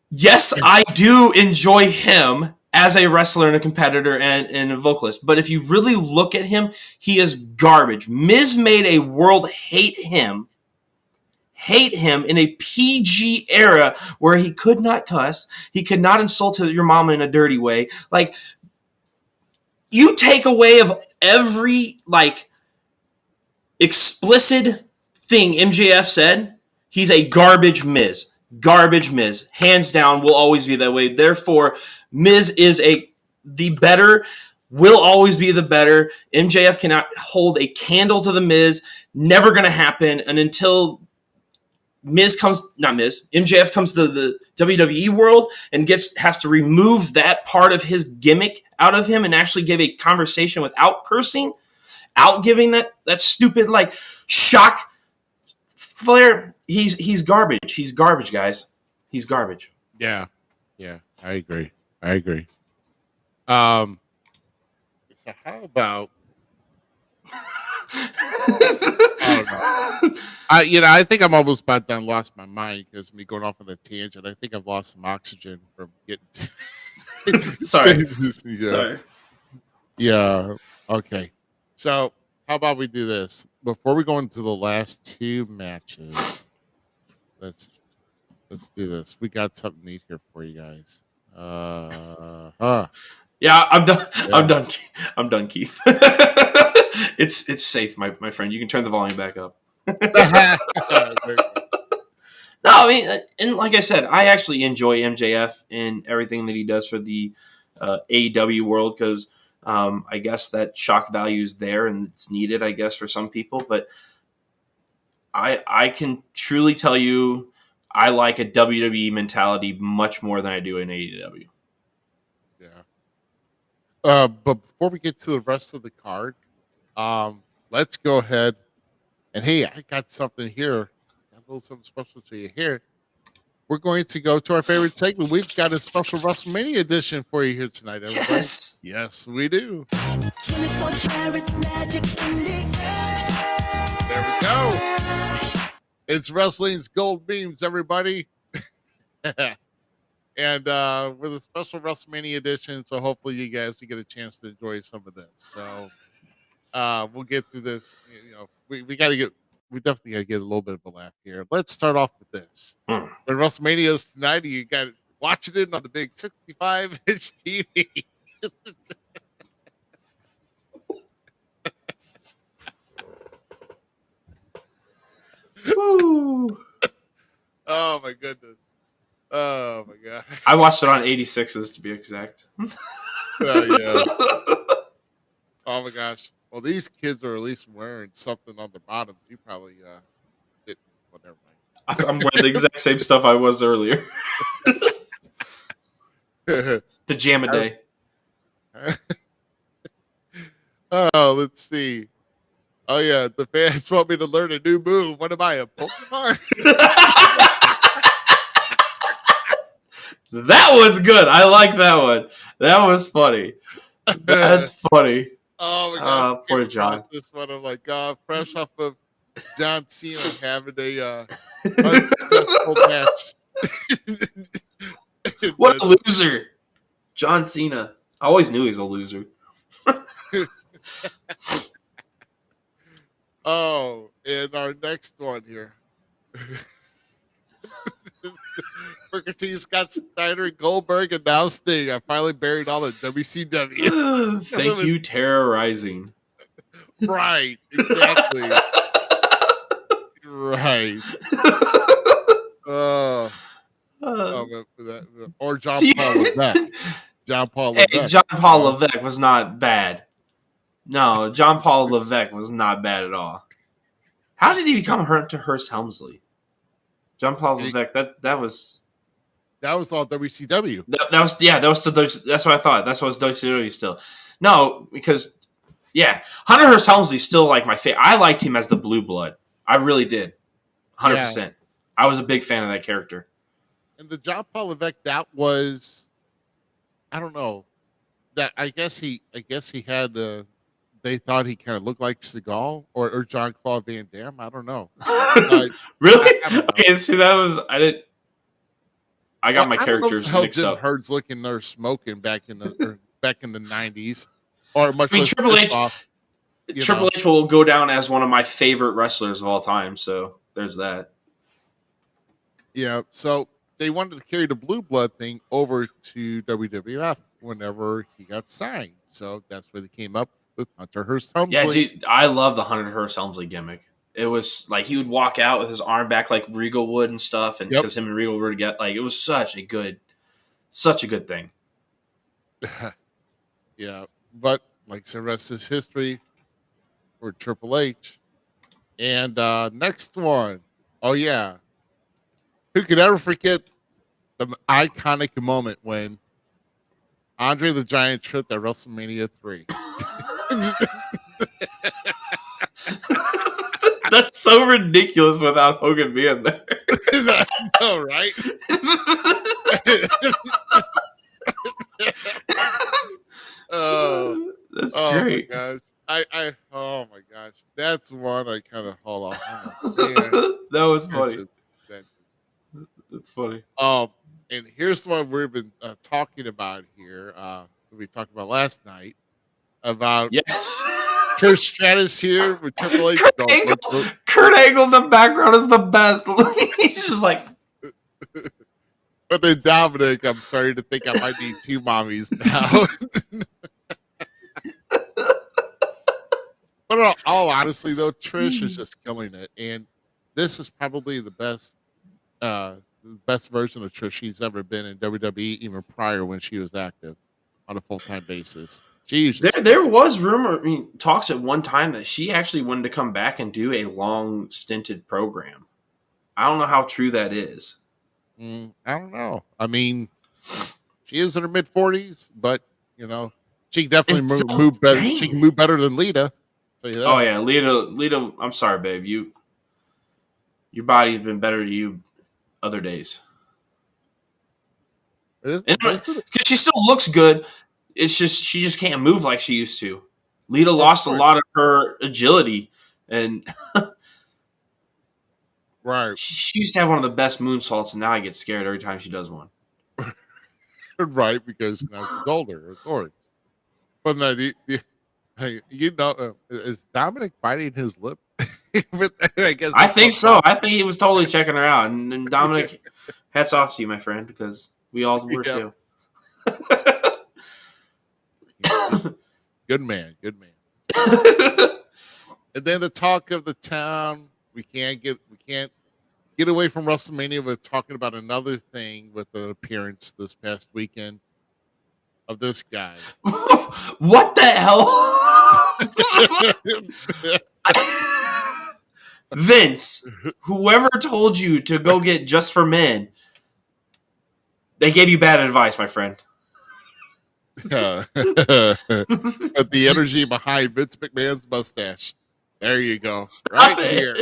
Yes, I do enjoy him as a wrestler and a competitor and a vocalist. But if you really look at him, he is garbage. Miz made a world hate him in a PG era where he could not cuss. He could not insult your mama in a dirty way. Like, you take away of every, explicit thing MJF said, he's a garbage Miz. Garbage Miz. Hands down, will always be that way. Therefore, Miz is the better, will always be the better. MJF cannot hold a candle to the Miz. Never going to happen. And until MJF comes to the WWE world and has to remove that part of his gimmick out of him and actually give a conversation without cursing, out giving that stupid, shock flair. He's garbage. He's garbage, guys. He's garbage. Yeah, I agree. So how about? I don't know. I think I'm almost about done. Lost my mind because me going off on a tangent. I think I've lost some oxygen from getting. Sorry. Yeah. Sorry. Yeah. Okay. So how about we do this before we go into the last 2 matches? Let's do this. We got something neat here for you guys. Yeah, I'm done. Yeah. I'm done, Keith. It's safe, my friend. You can turn the volume back up. No, I mean, and like I said, I actually enjoy MJF and everything that he does for the AEW world because I guess that shock value is there and it's needed, I guess, for some people. But I can truly tell you I like a WWE mentality much more than I do an AEW. Yeah. But before we get to the rest of the card, let's go ahead and hey, I got something here. Got a little something special to you here. We're going to go to our favorite segment. We've got a special WrestleMania edition for you here tonight, everybody. Yes, we do. 24 karat magic in the air. There we go. It's wrestling's gold beams, everybody. And with a special WrestleMania edition, so hopefully you guys will get a chance to enjoy some of this. So we'll get through this. We definitely got to get a little bit of a laugh here. Let's start off with this. When WrestleMania is tonight, you got watching it on the big 65-inch TV. Woo. Oh my goodness. Oh my god. I watched it on 86s to be exact. Yeah. Oh my gosh. Well, these kids are at least wearing something on the bottom. You probably didn't. Well, never mind. I'm wearing the exact same stuff I was earlier. It's pajama day. Oh, let's see. Oh yeah, the fans want me to learn a new move. What am I, a Pokemon? That was good. I like that one. That was funny. That's funny. Oh my god. Poor John. This one, I'm like, fresh off of John Cena having a unsuccessful match. What a loser. John Cena. I always knew he was a loser. Oh, and our next one here. Booker T, Scott Steiner, Goldberg, and now Sting. I finally buried all the WCW. Thank you, terrorizing. Right, exactly. Right. Or John Paul Levesque. John Paul Levesque. Hey, John Paul Levesque was not bad. No, John Paul Levesque was not bad at all. How did he become Hunter Hearst Helmsley? John Paul Levesque. That was all WCW. That's what I thought. That's what was WCW still. No, because Hunter Hearst Helmsley's still like my favorite. I liked him as the Blue Blood. I really did, 100%. I was a big fan of that character. And the John Paul Levesque, that was, I don't know, that I guess he had they thought he kind of looked like Seagal or John Claude Van Damme. I don't know. Really? I don't know. Okay, see, I got my characters mixed up. Herd's looking there smoking back in the 90s, or much I mean, less Triple H. off, Triple H will go down as one of my favorite wrestlers of all time. So there's that. Yeah. So they wanted to carry the Blue Blood thing over to WWF whenever he got signed. So that's where they came up with Hunter Hearst Helmsley. Yeah, dude, I love the Hunter Hearst Helmsley gimmick. It was like he would walk out with his arm back like Regal would and stuff, and because him and Regal were together, like it was such a good thing. Yeah, but like the rest is history for Triple H. And next one, oh yeah, who could ever forget the iconic moment when Andre the Giant tripped at WrestleMania 3? That's so ridiculous without Hogan being there. I know, right? That's My great. gosh. Oh my gosh. That's one I kind of hold off. That was funny. That's funny. And here's the one we've been talking about here. We talked about last night about Trish Stratus here with Triple H. Kurt Angle in the background is the best. He's just like. But then Dominic, I'm starting to think I might need two mommies now. But all honestly, though, Trish is just killing it, and this is probably the best version of Trish she's ever been in WWE, even prior when she was active on a full-time basis. There was talks at one time that she actually wanted to come back and do a long stinted program. I don't know how true that is. I don't know. I mean, she is in her mid-40s, but she can definitely move better. She can move better than Lita. Oh yeah, Lita. I'm sorry, babe. Your body's been better to you other days. Because she still looks good. It's just she just can't move like she used to. Lita lost a lot of her agility, and right. She used to have one of the best moonsaults, and now I get scared every time she does one. Right, because now she's older, of course. But no, is Dominic biting his lip? I think so. I think he was totally checking her out, and Dominic, hats off to you, my friend, because we all were too. Good man. And then the talk of the town. We can't get away from WrestleMania with talking about another thing with the appearance this past weekend of this guy. What the hell? Vince, whoever told you to go get Just for Men, they gave you bad advice, my friend. But the energy behind Vince McMahon's mustache. There you go. Stop right it. Here.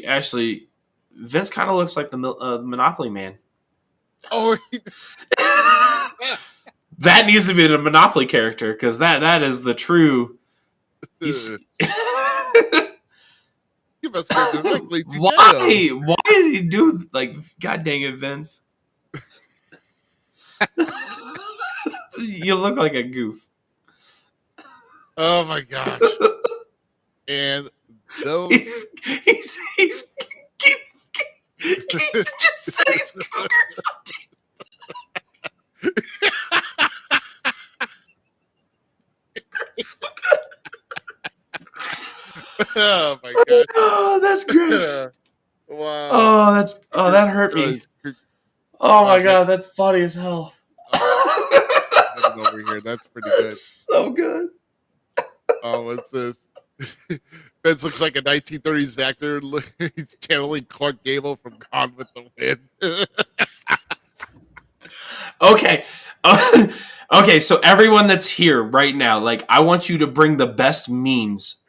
Actually, Vince kind of looks like the Monopoly Man. Oh, that needs to be the Monopoly character because that is the true. You must be directly. Why? Why did he do God dang it, Vince? You look like a goof. Oh my gosh! And those he's just said he's cougar. Oh my god! Oh, that's great. Wow. That hurt me. Oh my god, that's funny as hell. Over here, that's pretty good. So good. Oh, what's this? Vince looks like a 1930s actor. He's channeling Clark Gable from Gone with the Wind. Okay. Okay, so everyone that's here right now, like, I want you to bring the best memes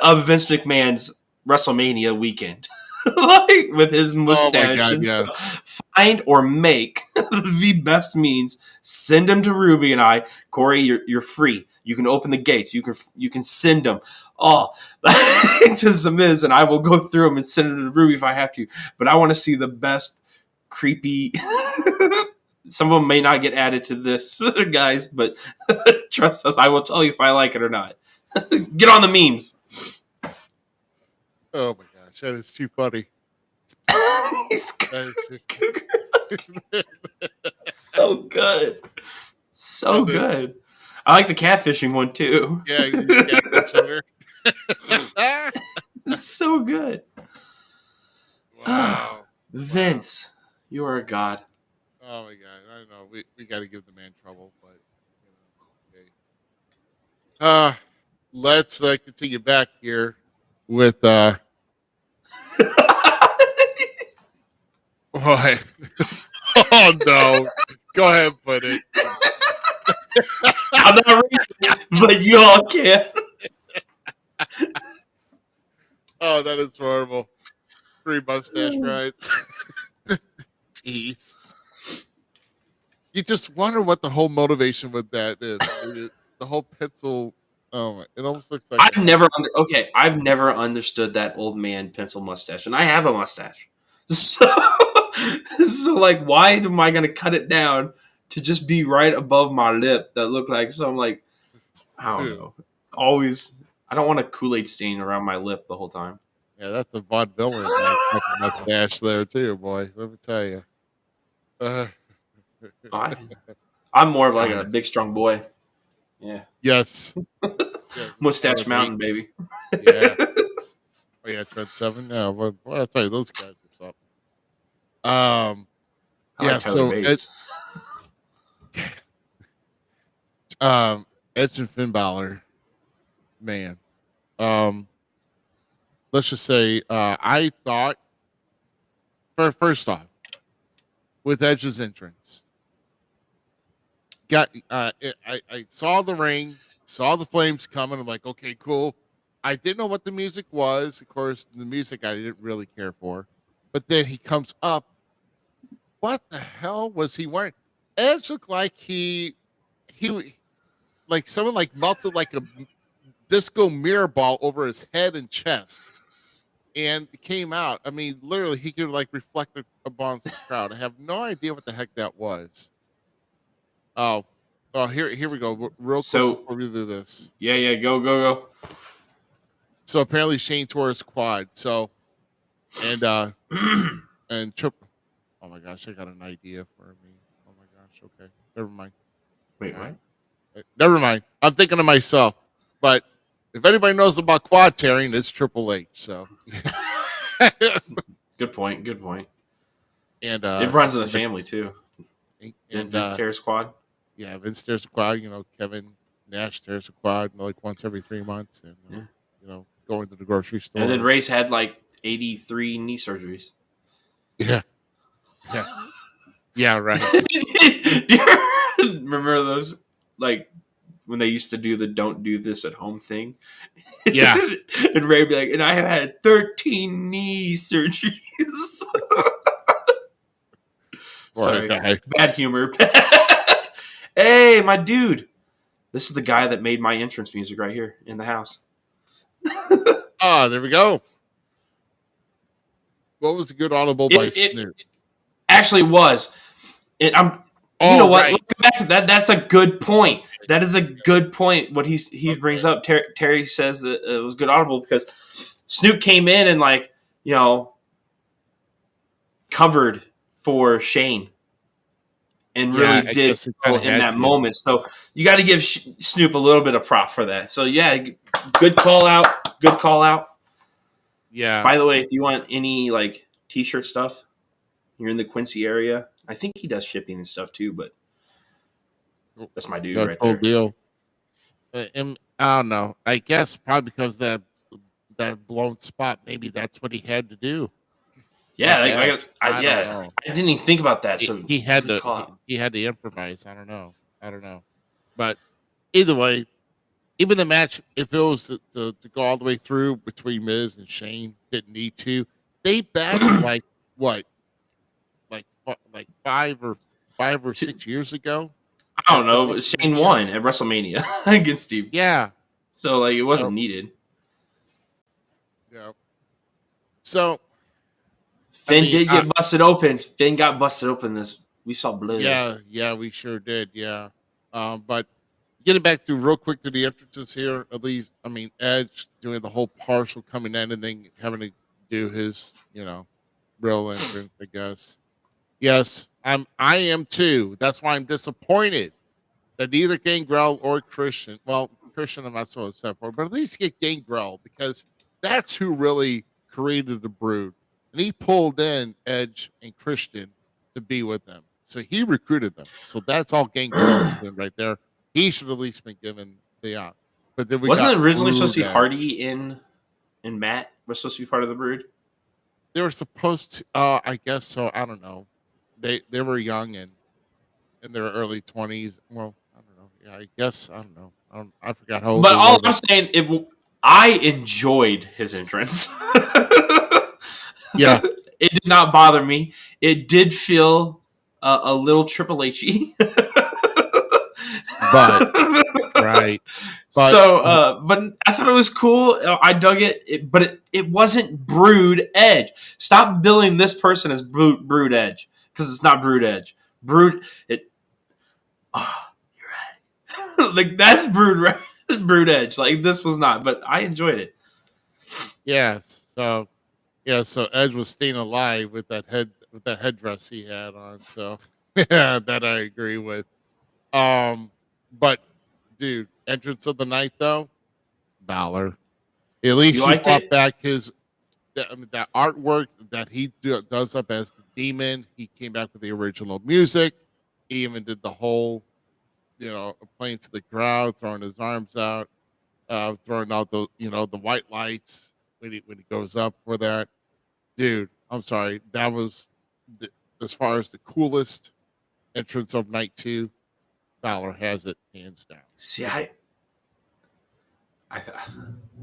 of Vince McMahon's WrestleMania weekend. Like, with his mustache God, and yeah. stuff. Find or make the best memes. Send them to Ruby and I. Corey, you're free. You can open the gates. You can send them all to Zmiz, and I will go through them and send them to Ruby if I have to. But I want to see the best creepy. Some of them may not get added to this, guys, but trust us, I will tell you if I like it or not. Get on the memes. Oh my gosh, that is too funny. He's That is too- so good. So good. I like the catfishing one too. Yeah, you got that sugar. So good. Wow. Vince, you are a god. Oh my god, I don't know. We got to give the man trouble, but okay. Let's continue back here with boy. Oh no. Go ahead, put it. I'm not reading, but you all can. Oh, that is horrible. 3 mustache rides. Jeez. You just wonder what the whole motivation with that is. The whole pencil. Oh, it almost looks like. I've never understood that old man pencil mustache, and I have a mustache. So like, why am I gonna cut it down to just be right above my lip that look like? So I'm like, I don't know. Always, I don't want a Kool-Aid stain around my lip the whole time. Yeah, that's a vaudevillian mustache there too, boy. Let me tell you. I'm more of like a big strong boy. Yeah. Yes. Mustache Mountain, baby. Yeah. Oh yeah, Trent 7. Yeah, well, I'll tell you, those guys are something. Yeah. So Edge and Finn Balor, man. Let's just say, I thought, first off, with Edge's entrance, I saw the ring, saw the flames coming. I'm like, okay, cool. I didn't know what the music was. Of course, the music I didn't really care for. But then he comes up. What the hell was he wearing? Edge looked like he like someone like melted like a disco mirror ball over his head and chest. And it came out. I mean, literally, he could like reflect upon the crowd. I have no idea what the heck that was. Oh, here we go. Real quick before we do this. Yeah, go. So apparently Shane tore his quad. So, and triple. Oh my gosh, I got an idea for me. Oh my gosh. Okay, never mind. Wait, what? Never mind. I'm thinking of myself. But if anybody knows about quad tearing, it's Triple H. So, good point. And it runs in the family too. And Vince tears quad. Yeah, Vince tears a quad. Kevin Nash tears a quad like once every 3 months, and going to the grocery store. And then Ray's had like 83 knee surgeries. Yeah. Yeah, right. Remember those, like, when they used to do the "don't do this at home" thing? Yeah. And Ray would be like, and I have had 13 knee surgeries. Sorry, bad humor. Hey, my dude. This is the guy that made my entrance music right here in the house. There we go. What was the good audible by Snoop? Actually was. You know what? Right. Let's go back to that. That's a good point. That is a good point. What he brings up. Terry says that it was good audible because Snoop came in and covered for Shane and really did in that moment. So you got to give Snoop a little bit of prop for that. So yeah, good call out. Good call out. Yeah. By the way, if you want any t-shirt stuff, you're in the Quincy area. I think he does shipping and stuff too, but that's my dude right there. Deal. I don't know. I guess probably because that blown spot. Maybe that's what he had to do. Yeah, I don't yeah. know. I didn't even think about that. He, So he had good to. call. He had to improvise. I don't know. But either way, even the match, if it was to go all the way through between Miz and Shane, didn't need to. They battled like what, like 5 or 6 years ago. I don't know. At Shane WrestleMania. won at WrestleMania against Steve. Yeah. So like it wasn't So, needed. yeah. So Finn mean, did get busted open. Finn got busted open. We saw blood. yeah, we sure did. Yeah. But getting back to real quick to the entrances here, at least, I mean, Edge doing the whole partial coming in and then having to do his, real entrance, I guess. Yes, I am too. That's why I'm disappointed that neither Gangrel or Christian, well, Christian I'm not so upset for, but at least get Gangrel because that's who really created the Brood. And he pulled in Edge and Christian to be with them. So he recruited them. So that's all Gangrel is doing right there. He should at least been given the But then Wasn't it originally Brood supposed to be Edge. Hardy and Matt was supposed to be part of the Brood? They were supposed to. I guess so. I don't know. They were young and in their early 20s. Well, I don't know. Yeah, I guess I don't know. I forgot how old. But they all were, I'm saying, I enjoyed his entrance. Yeah, it did not bother me. It did feel a little Triple H-y. but right. But, But I thought it was cool. I dug it, but it wasn't Brood Edge. Stop billing this person as Brood Edge because it's not Brood Edge. Brood it. Oh, you're right. Like that's Brood Edge. Like this was not, but I enjoyed it. yes. So Edge was staying alive with that headdress he had on. So yeah, that I agree with. But dude, entrance of the night though, Balor. At least he brought back that artwork that he does up as the demon. He came back with the original music. He even did the whole, playing to the crowd, throwing his arms out, throwing out the white lights when he goes up for that. Dude, I'm sorry, that was as far as the coolest entrance of night 2. Balor has it hands down. See,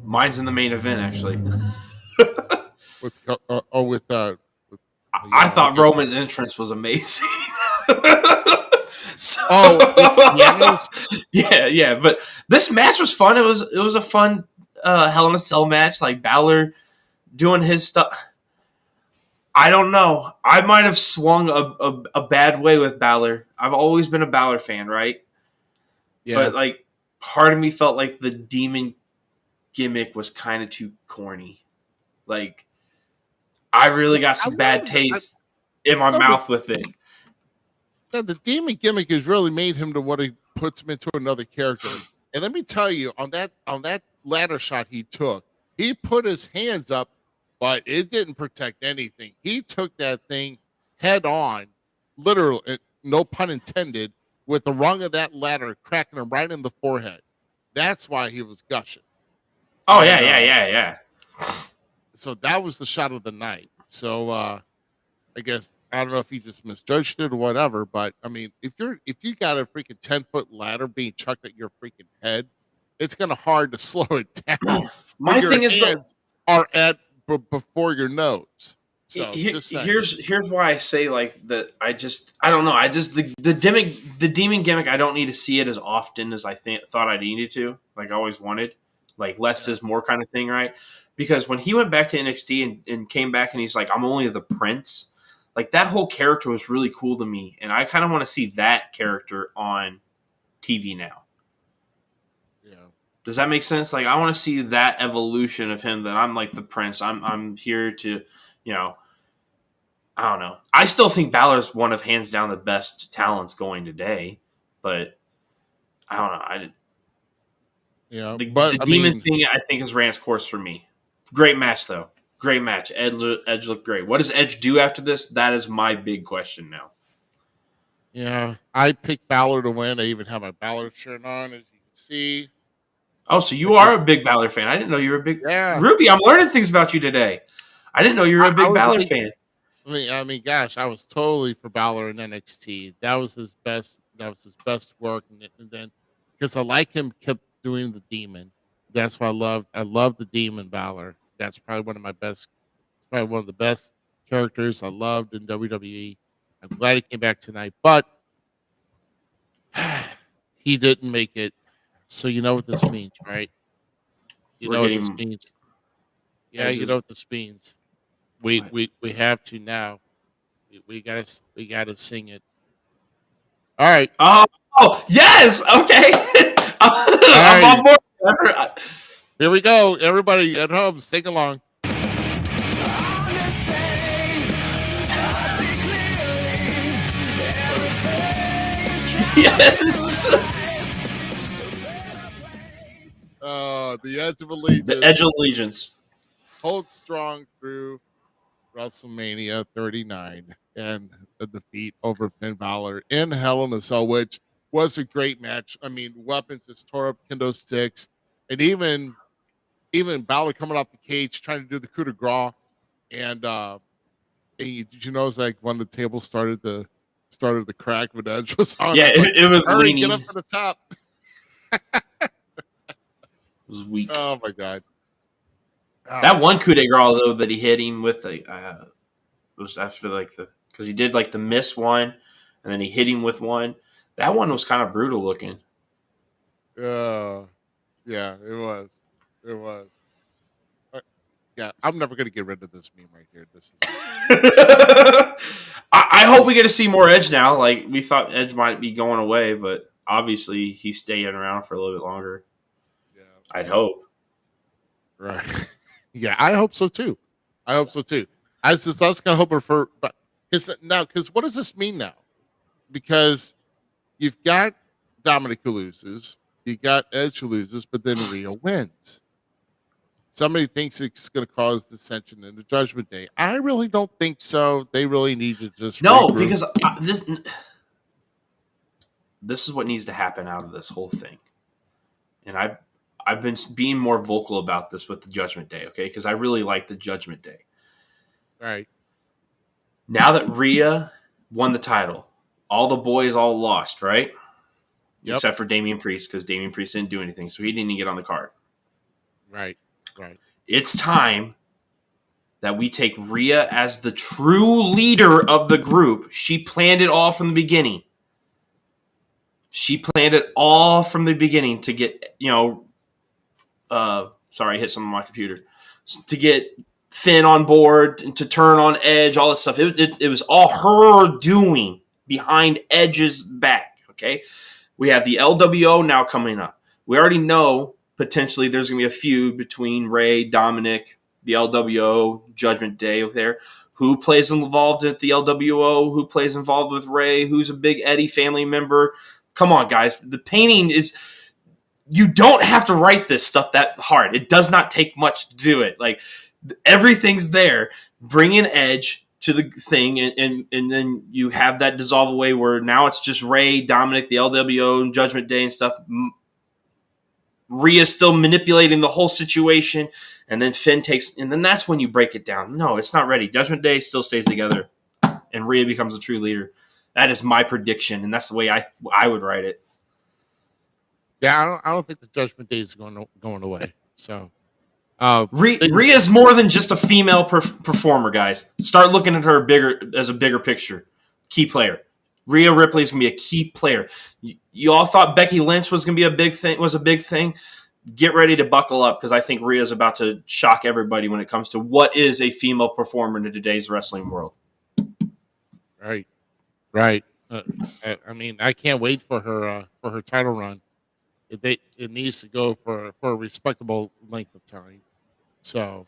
mine's in the main event actually. I thought Roman's entrance was amazing. Yeah, but this match was fun. It was a fun Hell in a Cell match, like Balor doing his stuff. I don't know. I might have swung a bad way with Balor. I've always been a Balor fan, right? Yeah. But like, part of me felt like the demon gimmick was kind of too corny. Like, I really got some bad taste in my mouth with it. The demon gimmick has really made him to what he puts him into another character. And let me tell you, on that ladder shot he took, he put his hands up, but it didn't protect anything. He took that thing head on, literally, no pun intended, with the rung of that ladder cracking him right in the forehead. That's why he was gushing. Oh, yeah. So that was the shot of the night. So I guess I don't know if he just misjudged it or whatever, but I mean, if you got a freaking 10-foot ladder being chucked at your freaking head, it's gonna hard to slow it down. My thing is are at before your nose. So here's why I say like that. I don't know. The demon gimmick. I don't need to see it as often as I thought I needed to. Like I always wanted. Like less is more kind of thing, right? Because when he went back to NXT and came back and he's like, I'm only the prince. Like that whole character was really cool to me, and I kind of want to see that character on TV now. Yeah. Does that make sense? Like I want to see that evolution of him. That I'm like the prince. I'm here to, I don't know. I still think Balor's one of hands down the best talents going today, but I don't know. The demon thing I think has ran its course for me. Great match though. Great match. Edge looked great. What does Edge do after this? That is my big question now. Yeah, I picked Balor to win. I even have my Balor shirt on, as you can see. Oh, so you are a big Balor fan. I didn't know you were a big Yeah. Ruby. I'm learning things about you today. I didn't know you were a big Balor fan. I mean, gosh, I was totally for Balor in NXT. That was his best. That was his best work, and then because I like him, kept doing the Demon. That's what I loved. I love the Demon Balor. That's probably one of my best. Probably one of the best characters I loved in WWE. I'm glad he came back tonight, but he didn't make it. So you know what this means, right? You We're know what getting this means. Yeah, you edges. know what this means. We have to now. We gotta sing it. All right. Oh yes. Okay. I'm right. on board. Here we go. Everybody at home, sing along. Yes. The Edge of Allegiance. The Edge of Allegiance. Hold strong through WrestleMania 39 and the defeat over Finn Balor in Hell in a Cell, which was a great match. I mean, weapons just tore up kendo sticks, and even Balor coming off the cage trying to do the coup de grace, and did you know it's like when the table started to crack when Edge was on? Yeah, Like, it was hurry, leaning. get up to the top. It was weak. Oh my god. That one coup de grace though that he hit him with was after because he did like the miss one, and then he hit him with one. That one was kind of brutal looking. Yeah, it was. It was. Yeah, I'm never gonna get rid of this meme right here. This is. I hope we get to see more Edge now. Like we thought Edge might be going away, but obviously he's staying around for a little bit longer. Yeah, I'd hope. Right. Yeah, I hope so too. I was kind of hoping for, but because what does this mean now? Because you've got Dominic who loses, you got Edge who loses, but then Rhea wins. Somebody thinks it's going to cause dissension in the Judgment Day. I really don't think so. They really need to just regroup. Because this is what needs to happen out of this whole thing, and I've been being more vocal about this with the Judgment Day, okay? Because I really like the Judgment Day. All right. Now that Rhea won the title, all the boys all lost, right? Yep. Except for Damian Priest, because Damian Priest didn't do anything, so he didn't even get on the card. Right. It's time that we take Rhea as the true leader of the group. She planned it all from the beginning. She planned it all from the beginning to get, sorry, I hit something on my computer. To get Finn on board and to turn on Edge, all this stuff. It was all her doing behind Edge's back, okay? We have the LWO now coming up. We already know potentially there's going to be a feud between Ray, Dominic, the LWO, Judgment Day there. Who plays involved at the LWO? Who plays involved with Ray? Who's a big Eddie family member? Come on, guys. The painting is... You don't have to write this stuff that hard. It does not take much to do it. Like, everything's there. Bring in Edge to the thing, and then you have that dissolve away where now it's just Ray, Dominic, the LWO, and Judgment Day and stuff. Rhea's still manipulating the whole situation, and then Finn takes... And then that's when you break it down. No, it's not ready. Judgment Day still stays together, and Rhea becomes a true leader. That is my prediction, and that's the way I would write it. Yeah, I don't think the Judgment Day is going away. So, Rhea's more than just a female performer, guys. Start looking at her as a bigger picture. Key player. Rhea Ripley is going to be a key player. You all thought Becky Lynch was going to be a big thing. Get ready to buckle up because I think Rhea's about to shock everybody when it comes to what is a female performer in today's wrestling world. Right. I mean, I can't wait for her title run. It needs to go for a respectable length of time. So,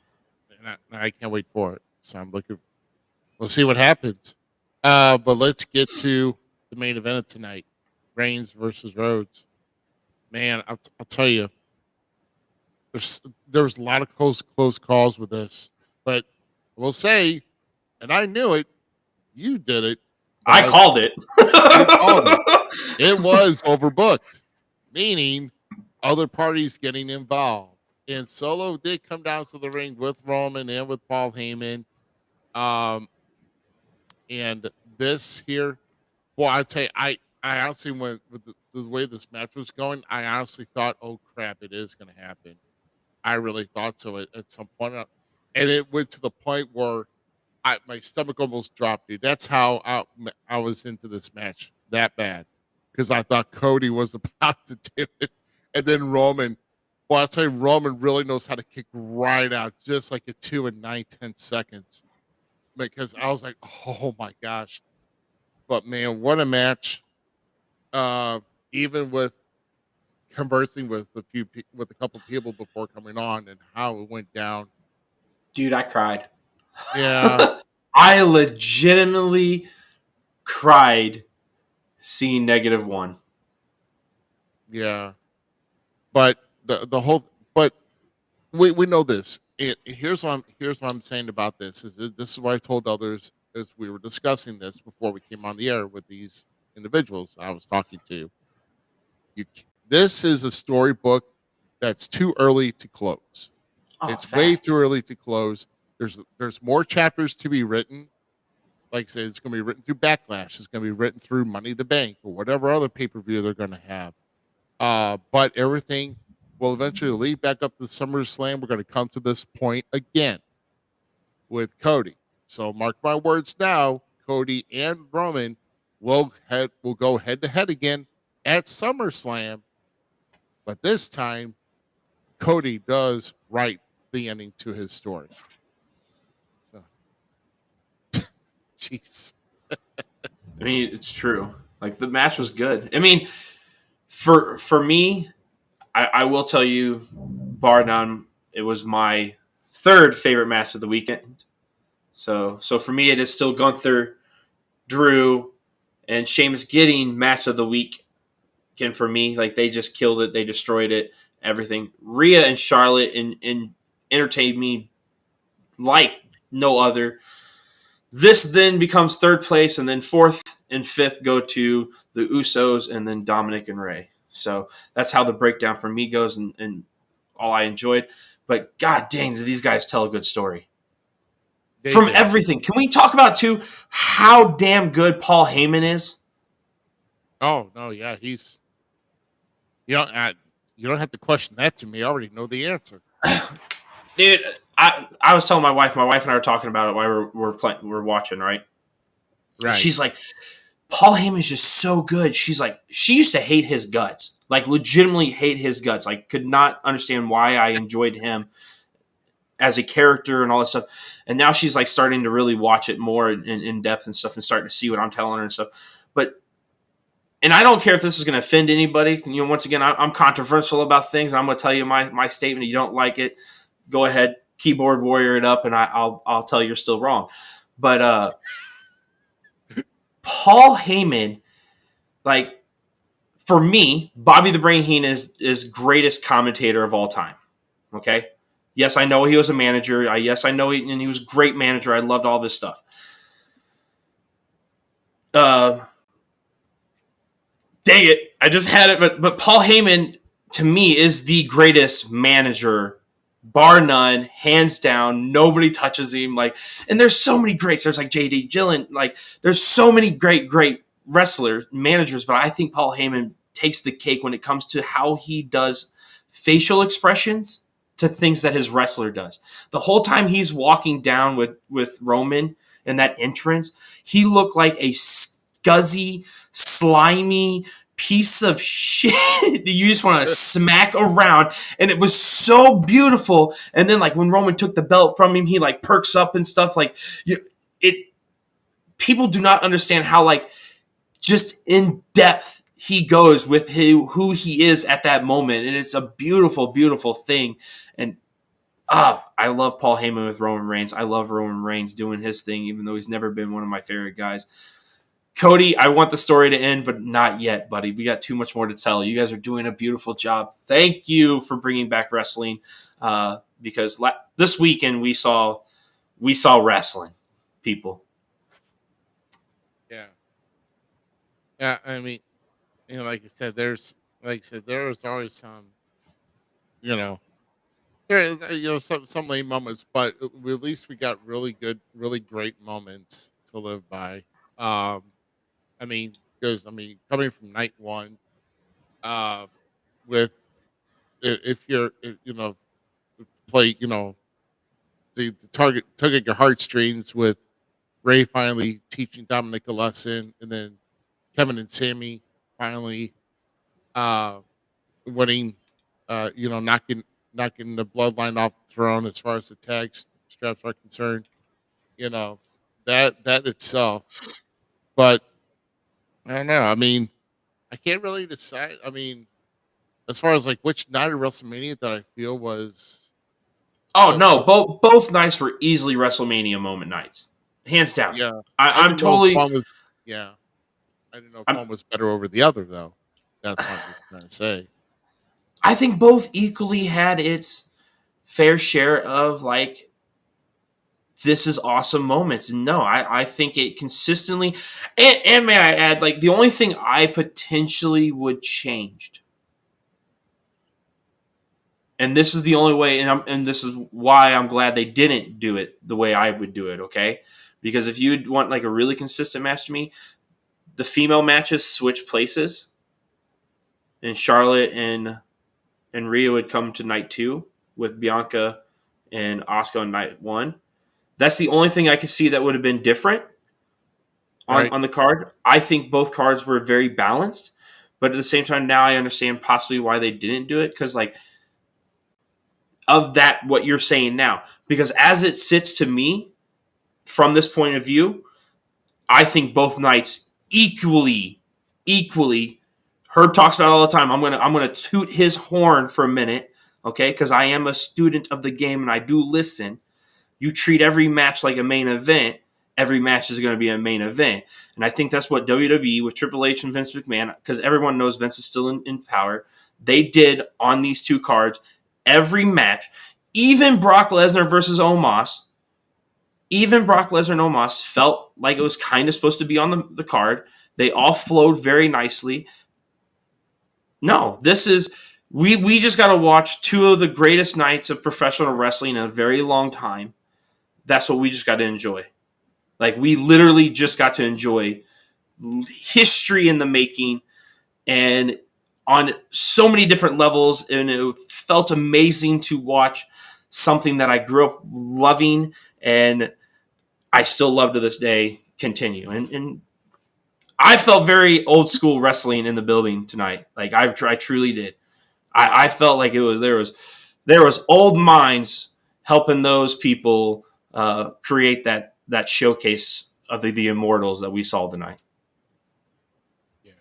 I can't wait for it. So I'm looking. We'll see what happens. But let's get to the main event of tonight: Reigns versus Rhodes. Man, I'll tell you, there's a lot of close calls with this, but I will say, and I knew it. You did it. I called it. You called it. It was overbooked, meaning other parties getting involved. And Solo did come down to the ring with Roman and with Paul Heyman. And this here, well, I'd say I honestly went with the way this match was going. I honestly thought, oh crap, it is going to happen. I really thought so at some point, and it went to the point where my stomach almost dropped. Dude, that's how I was into this match that bad because I thought Cody was about to do it, and then Roman. Well, I'll tell you, Roman really knows how to kick right out, just like a 2 and 9/10 seconds. Because I was like, oh my gosh. But man, what a match. Even with conversing with with a couple people before coming on and how it went down. Dude, I cried. Yeah. I legitimately cried seeing -1. Yeah. But the whole but we know this. Here's what I'm saying about this this is what I told others as we were discussing this before we came on the air with these individuals I was talking to. This is a storybook that's too early to close. Oh, It's way facts. too early to close. There's more chapters to be written. Like I said, it's going to be written through Backlash. It's going to be written through Money in the Bank or whatever other pay-per-view they're going to have. But everything will eventually lead back up to SummerSlam. We're going to come to this point again with Cody. So mark my words now, Cody and Roman will go head to head again at SummerSlam. But this time, Cody does write the ending to his story. So, jeez. I mean, it's true. Like the match was good. I mean, for me, I will tell you, bar none, it was my third favorite match of the weekend. So for me, it is still Gunther, Drew, and Sheamus getting match of the week. Again, for me, like they just killed it. They destroyed it. Everything. Rhea and Charlotte entertained me like no other. This then becomes third place, and then fourth and fifth go to the Usos, and then Dominic and Rey. So that's how the breakdown for me goes, and all I enjoyed. But god dang, did these guys tell a good story. From everything. Can we talk about, too, how damn good Paul Heyman is? Oh, no, yeah, he's... You don't have to question that to me. I already know the answer. Dude, I was telling my wife and I were talking about it while we're watching, right? Right. She's like, Paul Heyman is just so good. She's like, she used to hate his guts. Like, legitimately hate his guts. Like, could not understand why I enjoyed him as a character and all this stuff. And now she's like starting to really watch it more in depth and stuff and starting to see what I'm telling her and stuff. And I don't care if this is going to offend anybody. You know, once again, I'm controversial about things. I'm going to tell you my statement. If you don't like it, go ahead, keyboard warrior it up, and I'll tell you you're still wrong. But Paul Heyman, like, for me, Bobby the Brain Heenan is greatest commentator of all time. Okay? Yes, I know he was a manager. Yes, I know he was a great manager. I loved all this stuff. Dang it. I just had it. But Paul Heyman, to me, is the greatest manager, bar none, hands down. Nobody touches him. Like, and there's so many greats. There's like J.D. Gillen. Like, there's so many great wrestlers, managers. But I think Paul Heyman takes the cake when it comes to how he does facial expressions to things that his wrestler does. The whole time he's walking down with Roman in that entrance, he looked like a scuzzy, slimy piece of shit that you just want to smack around. And it was so beautiful. And then, like, when Roman took the belt from him, he like perks up and stuff. Like, people do not understand how, like, just in depth he goes with who he is at that moment. And it's a beautiful, beautiful thing. And I love Paul Heyman with Roman Reigns. I love Roman Reigns doing his thing, even though he's never been one of my favorite guys. Cody, I want the story to end, but not yet, buddy. We got too much more to tell. You guys are doing a beautiful job. Thank you for bringing back wrestling, because this weekend we saw wrestling, people. Yeah. I mean, you know, like I said, there's always some you know, there is, some lame moments, but at least we got really good, really great moments to live by. Um, coming from night one, uh, with if you're play, the target tug at your heartstrings with Ray finally teaching Dominic a lesson, and then Kevin and Sammy finally uh winning, knocking the bloodline off the throne as far as the straps are concerned. You know, that itself. But I don't know. I mean, I can't really decide. I mean, as far as like which night of WrestleMania that I feel was Oh the, no, the both nights were easily WrestleMania moment nights, hands down. yeah. I I'm didn't know if totally. one was yeah. I didn't know if I'm, one was better over the other though. That's what I'm just trying to say. I think both equally had its fair share of like this is awesome moments. And no, I think it consistently, and may I add, like the only thing I potentially would changed, and this is the only way, and this is why I'm glad they didn't do it the way I would do it. Okay, because if you want like a really consistent match to me, the female matches switch places, and Charlotte and Rhea would come to night 2 with Bianca and Asuka on night 1. That's the only thing I could see that would have been different Right. on the card. I think both cards were very balanced, but at the same time, now I understand possibly why they didn't do it because, like, of that, what you're saying now. Because as it sits to me, from this point of view, I think both nights equally. Herb talks about it all the time. I'm gonna toot his horn for a minute, okay? Because I am a student of the game and I do listen. You treat every match like a main event, every match is going to be a main event. And I think that's what WWE with Triple H and Vince McMahon, because everyone knows Vince is still in power, they did on these two cards. Every match, even Brock Lesnar versus Omos, felt like it was kind of supposed to be on the card. They all flowed very nicely. No, this is we just got to watch two of the greatest nights of professional wrestling in a very long time. That's what we just got to enjoy. Like we literally just got to enjoy history in the making and on so many different levels. And it felt amazing to watch something that I grew up loving and I still love to this day continue. And I felt very old school wrestling in the building tonight. Like I truly did. I felt like there was old minds helping those people create that showcase of the immortals that we saw tonight. Yeah.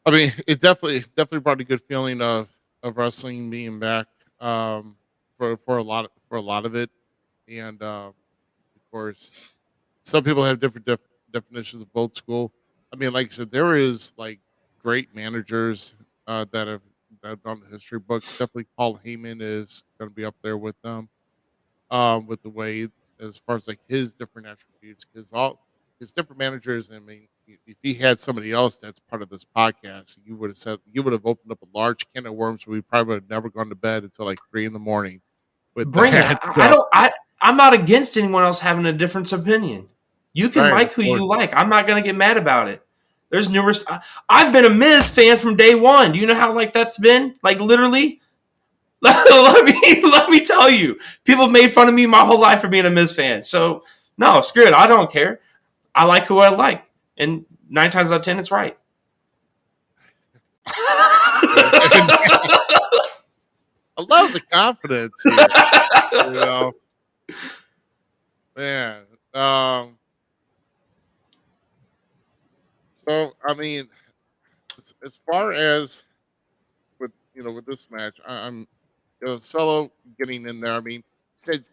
I mean, it definitely brought a good feeling of wrestling being back, for a lot of it, and of course, some people have different definitions of old school. I mean, like I said, there is like great managers that have done the history books. Definitely, Paul Heyman is going to be up there with them, with the way as far as like his different attributes, because all his different managers. I mean, if he had somebody else that's part of this podcast, you would have opened up a large can of worms. We probably would have never gone to bed until like 3 a.m. with Bring it. that. I So, don't. I'm not against anyone else having a different opinion. You can right, of like who course. you like. I'm not going to get mad about it. There's numerous. I've been a Miz fan from day one. Do you know how like that's been? Like literally. let me tell you. People have made fun of me my whole life for being a Miz fan. So no, screw it. I don't care. I like who I like, and 9 times out of 10, it's right. I love the confidence here. You know, man. So I mean, as far as with this match, I'm Solo getting in there. I mean, said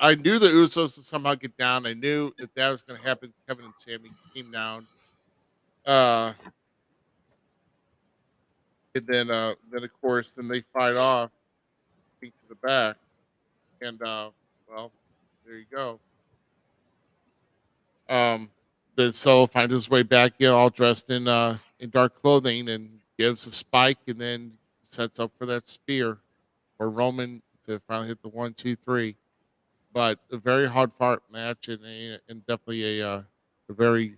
I knew the Usos would somehow get down. I knew that was going to happen. Kevin and Sammy came down, uh, and then of course, then they fight off, feet to the back, and well, there you go. Um, then Solo finds his way back, all dressed in dark clothing, and gives a spike and then sets up for that spear for Roman to finally hit the 1, 2, 3. But a very hard fought match and definitely a very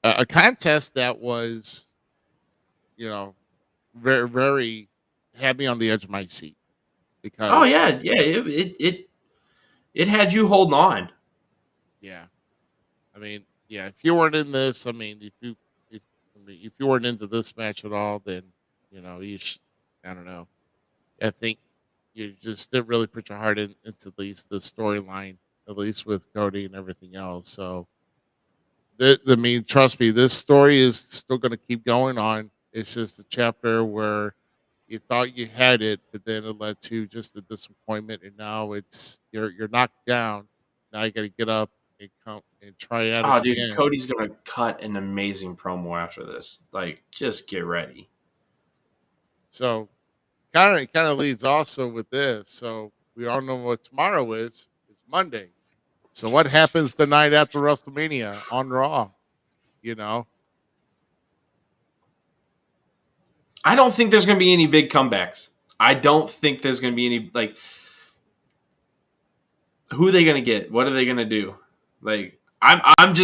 a contest that was, you know, very very had me on the edge of my seat Oh because yeah, yeah. It had you holding on. yeah, I mean yeah, if you weren't in this, I mean if you weren't into this match at all, then I don't know. I think you just didn't really put your heart into at least the storyline, at least with Cody and everything else. So, I mean, trust me, this story is still going to keep going on. It's just a chapter where you thought you had it, but then it led to just a disappointment, and now you're knocked down. Now you got to get up and come and try at it Oh, dude, again. Cody's gonna cut an amazing promo after this. Like, just get ready. So, kind of leads also with this. So we all know what tomorrow is. It's Monday. So what happens the night after WrestleMania on Raw? You know, I don't think there's gonna be any big comebacks. I don't think there's gonna be any like. Who are they gonna get? What are they gonna do? Like, I'm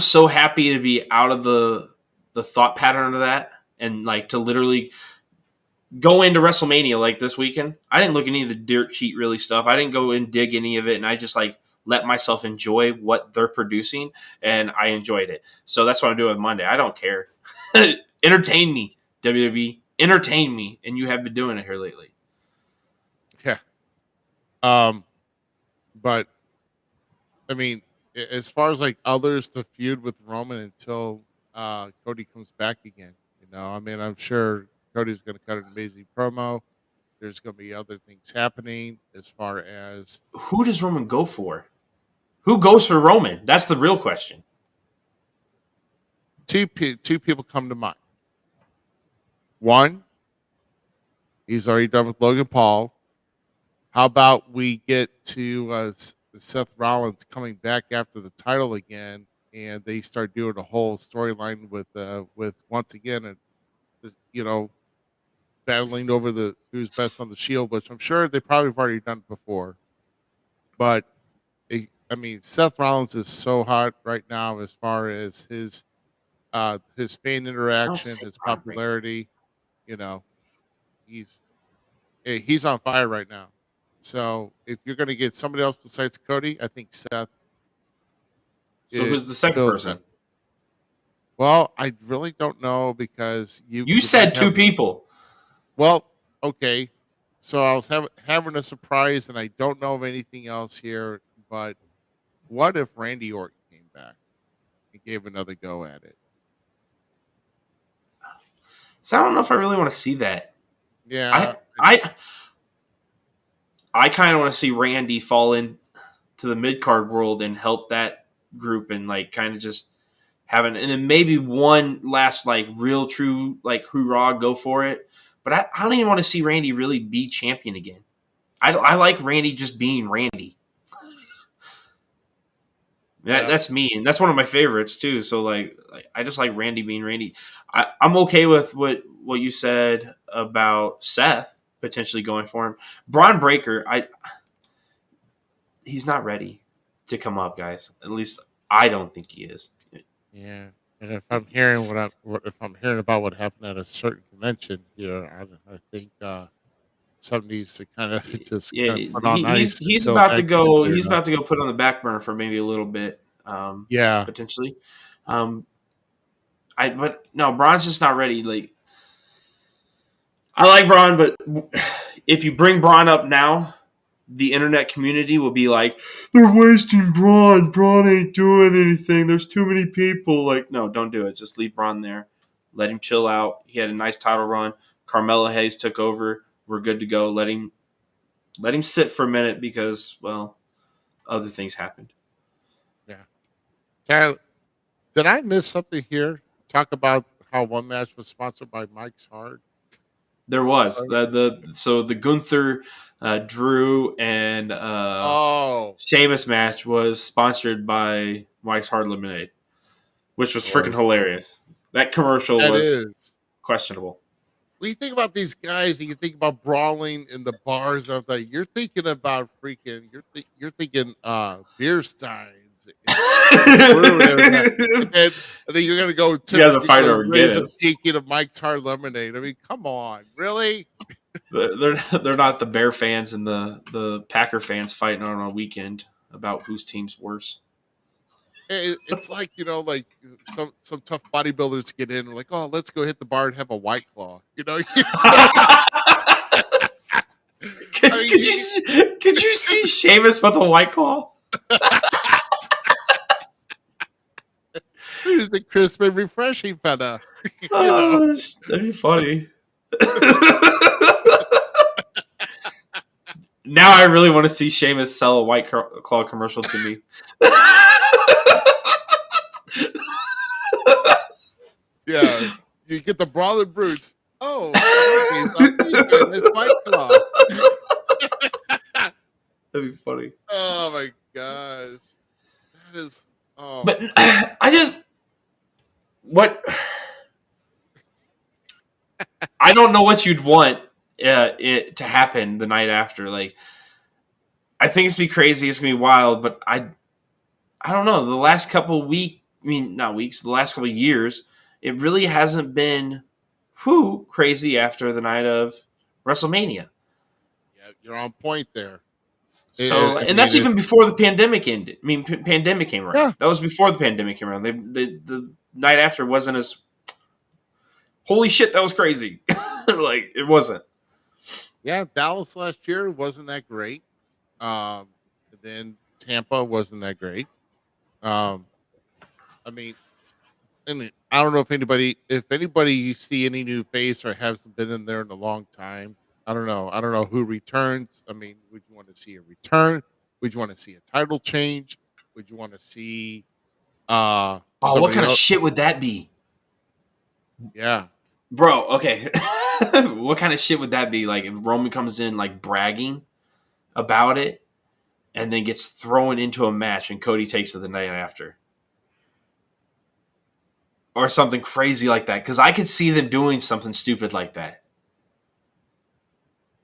so happy to be out of the thought pattern of that and like to literally go into WrestleMania like this weekend. I didn't look at any of the dirt sheet really stuff. I didn't go and dig any of it, and I just like let myself enjoy what they're producing, and I enjoyed it. So that's what I'm doing with Monday. I don't care. Entertain me, WWE. Entertain me, and you have been doing it here lately. yeah. But I mean, as far as like others to feud with Roman until Cody comes back again, I mean, I'm sure Cody's going to cut an amazing promo. There's going to be other things happening as far as Who does Roman go for? Who goes for Roman? That's the real question. two people come to mind. One, he's already done with Logan Paul. How about we get to Seth Rollins coming back after the title again, and they start doing a whole storyline with once again, battling over the who's best on the Shield, which I'm sure they probably have already done before. But I mean, Seth Rollins is so hot right now as far as his fan interaction, his popularity. You know, he's he's on fire right now. So if you're going to get somebody else besides Cody, I think Seth. So who's the second person? Well, I really don't know because You said two people. Well, okay. So I was having a surprise, and I don't know of anything else here. But what if Randy Orton came back and gave another go at it? So I don't know if I really want to see that. Yeah, I kind of want to see Randy fall into the mid card world and help that group and like kind of just and then maybe one last like real true like hoorah go for it. But I don't even want to see Randy really be champion again. I like Randy just being Randy. That's me, and that's one of my favorites too. So like I just like Randy being Randy. I'm okay with what you said about Seth potentially going for him. Braun Breaker, he's not ready to come up, guys. At least I don't think he is. yeah. And if I'm hearing if I'm hearing about what happened at a certain convention here, I think something needs to kind of just put on ice. He's about to go. He's about to go put on the back burner for maybe a little bit. Yeah, potentially. But no, Braun's just not ready. Like I like Braun, but if you bring Braun up now, the internet community will be like, they're wasting Braun. Braun ain't doing anything. There's too many people. Like, no, don't do it. Just leave Braun there. Let him chill out. He had a nice title run. Carmelo Hayes took over. We're good to go. Let him sit for a minute because, well, other things happened. yeah. Tyler, did I miss something here? Talk about how one match was sponsored by Mike's Hard. There was the Gunther, Drew, and Sheamus match was sponsored by Mike's Hard Lemonade, which was freaking hilarious. That commercial That was is. questionable. When you think about these guys and you think about brawling in the bars and everything, you're thinking about freaking. You're thinking beer steins and brewery and everything. And then you're gonna go You guys are to fighting go over raise a Guinness. tiki to Mike's Hard Lemonade. I mean, come on, really? They're not the Bear fans and the Packer fans fighting on a weekend about whose team's worse. It's like like some tough bodybuilders get in and like, oh, let's go hit the bar and have a White Claw. Could you see Sheamus with a White Claw? Who's the crisp and refreshing fella? Oh, that'd be funny. Now I really want to see Sheamus sell a White Claw commercial to me. Yeah, you get the brawling brutes. Oh, it's White Claw. That'd be funny. Oh my gosh, that is. Oh, but I don't know what you'd want it to happen the night after. Like, I think it's gonna be crazy. It's gonna be wild. But I don't know. The last couple the last couple years, it really hasn't been crazy after the night of WrestleMania. Yeah, you're on point there. So, and that's even before the pandemic ended. I mean, pandemic came around. Yeah. That was before the pandemic came around. The night after wasn't as holy shit. That was crazy. Like, it wasn't. Yeah, Dallas last year wasn't that great. Then Tampa wasn't that great. I mean, I don't know if anybody you see any new face or hasn't been in there in a long time. I don't know who returns. I mean, would you want to see a return? Would you want to see a title change? Would you want to see what kind of shit would that be? Yeah. Bro, okay. What kind of shit would that be? Like, if Roman comes in like bragging about it and then gets thrown into a match and Cody takes it the night after. Or something crazy like that. Because I could see them doing something stupid like that.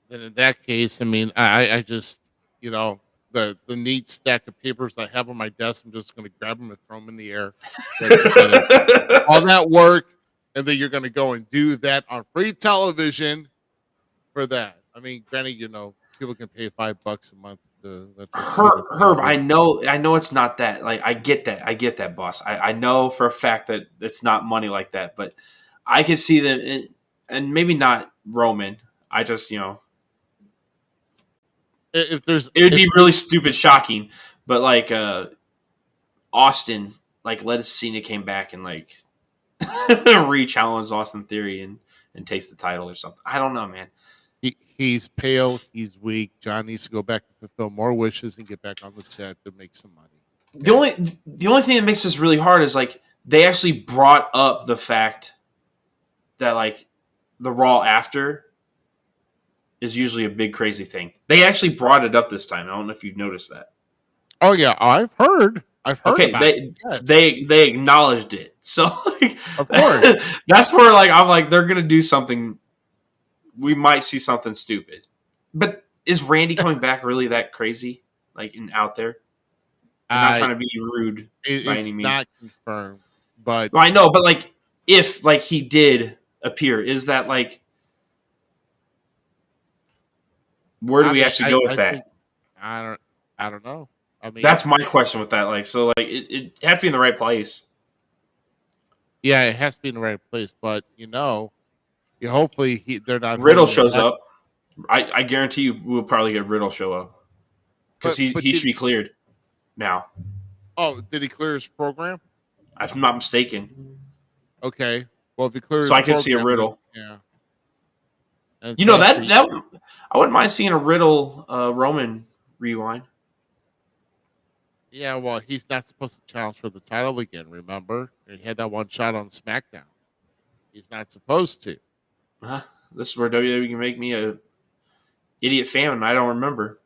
And in that case, I mean, I just, the neat stack of papers I have on my desk, I'm just going to grab them and throw them in the air. All that work, and then you're going to go and do that on free television for that. I mean, granted, people can pay $5 a month to Herb, I know it's not that. Like, I get that, boss. I know for a fact that it's not money like that, but I can see them, and maybe not Roman. I just, it would be really stupid, shocking, but like Austin, like Let Us Cena came back and like re-challenged Austin Theory and takes the title or something. I don't know, man. He's pale. He's weak. John needs to go back and fulfill more wishes and get back on the set to make some money. The only thing that makes this really hard is like they actually brought up the fact that like the Raw after is usually a big crazy thing. They actually brought it up this time. I don't know if you've noticed that. Oh yeah, I've heard. Okay, about it. Yes. they acknowledged it. So like, of course, that's where like I'm like they're gonna do something. We might see something stupid. But is Randy coming back really that crazy? Like out there? I'm not trying to be rude by any means. It's not confirmed, but well, I know. But like, if like he did appear, is that like? Where do we actually go with that? I don't know. I mean, that's my question with that. Like, so like it had to be in the right place. Yeah, it has to be in the right place. But hopefully they're not. Riddle shows up. I guarantee you, we'll probably get Riddle show up because he should be cleared now. Oh, did he clear his program? If I'm not mistaken. Okay. Well, if he clears, so I can see a Riddle. Yeah. And that I wouldn't mind seeing a Riddle Roman rewind. Yeah, well, he's not supposed to challenge for the title again. Remember, he had that one shot on SmackDown. He's not supposed to. This is where WWE can make me a idiot fan, and I don't remember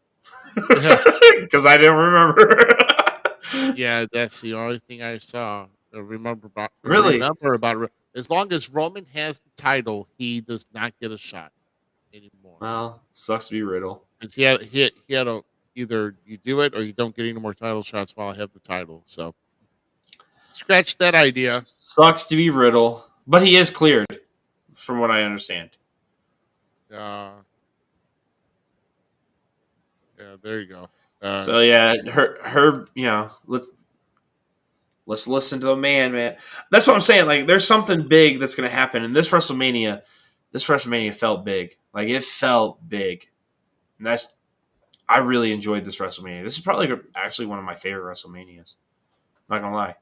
because I didn't remember. Yeah, that's the only thing I saw. Remember about As long as Roman has the title, he does not get a shot anymore. Well, sucks to be Riddle. Because he had a either you do it or you don't get any more title shots while I have the title. So scratch that idea. Sucks to be Riddle, but he is cleared, from what I understand. Yeah, there you go. So yeah, her, let's listen to the man. That's what I'm saying. Like, there's something big that's going to happen, and this WrestleMania felt big. Like, it felt big, and I really enjoyed this WrestleMania. This is probably actually one of my favorite WrestleManias. I'm not gonna lie.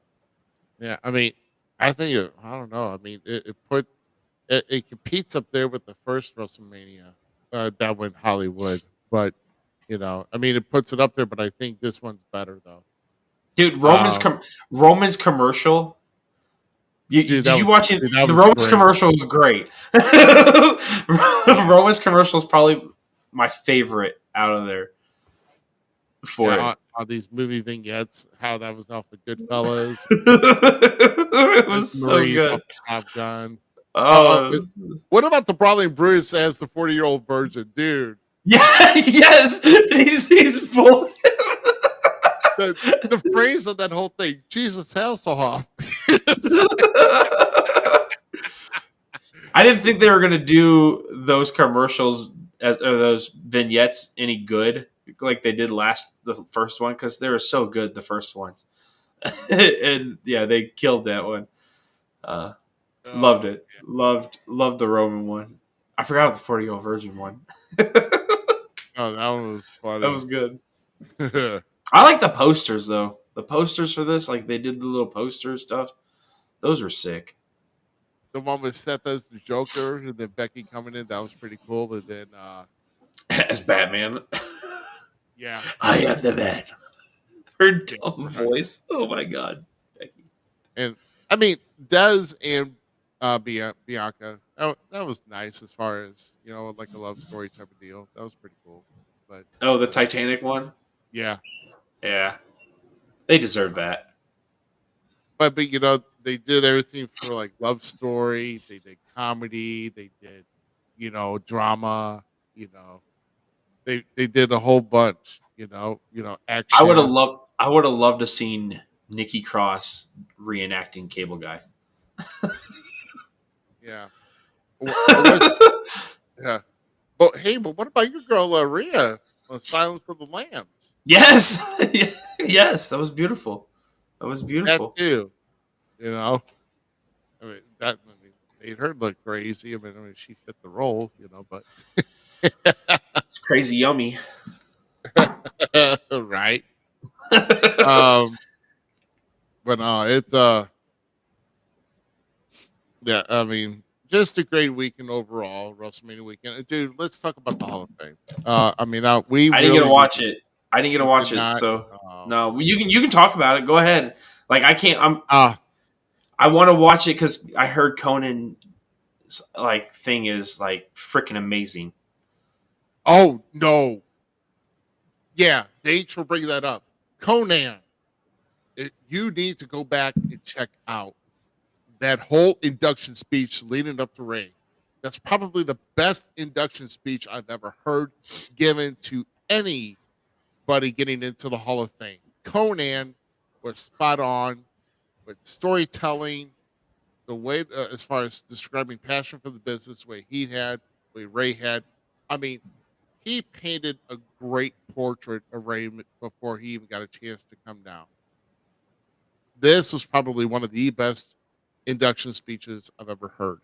Yeah, I mean, I think I don't know. I mean, it competes up there with the first WrestleMania that went Hollywood, but I mean, it puts it up there. But I think this one's better though. Dude, Roman's commercial. Did you watch it? The Roman's commercial was great. Roman's commercial is probably my favorite out of there. On these movie vignettes, how that was off of Goodfellas. It was so good. Top Gun. Oh, what about the Brawling Bruce as the 40-year-old virgin, dude? Yeah, yes, he's full. The phrase of that whole thing, Jesus Hasselhoff. I didn't think they were going to do those commercials or those vignettes any good like they did the first one, because they were so good, the first ones. And yeah, they killed that one. Loved it. Yeah. Loved the Roman one. I forgot the 40-year-old virgin one. Oh, that one was funny. That was good. I like the posters though. The posters for this, like they did the little poster stuff. Those were sick. The one with Seth as the Joker, and then Becky coming in, that was pretty cool. And then as Batman. Yeah. I am the man. Her dumb voice. Oh my god. Becky. And I mean, Dez and Bianca, that was nice as far as, like a love story type of deal. That was pretty cool. But the Titanic one? Yeah. Yeah. They deserve that. But they did everything for like love story. They did comedy. They did, drama. They did a whole bunch. Action. I would have loved to seen Nikki Cross reenacting Cable Guy. Yeah. Yeah. But hey, what about your girl Rhea on Silence of the Lambs? Yes. Yes, that was beautiful. That too. I mean, made her look crazy. I mean, she fit the role, but it's crazy yummy. Right. But no, it's yeah, I mean, just a great weekend overall, WrestleMania weekend. Dude, let's talk about the Hall of Fame. I mean, I didn't get to watch it. So no, you can talk about it. Go ahead. Like I can't. I want to watch it because I heard Conan's thing is like freaking amazing. Oh no! Yeah, thanks for bringing that up, Conan. You need to go back and check out that whole induction speech leading up to Ray. That's probably the best induction speech I've ever heard given to anybody getting into the Hall of Fame. Conan was spot on with storytelling, the way as far as describing passion for the business, the way he had, the way Ray had. I mean, he painted a great portrait of Ray before he even got a chance to come down. This was probably one of the best induction speeches I've ever heard,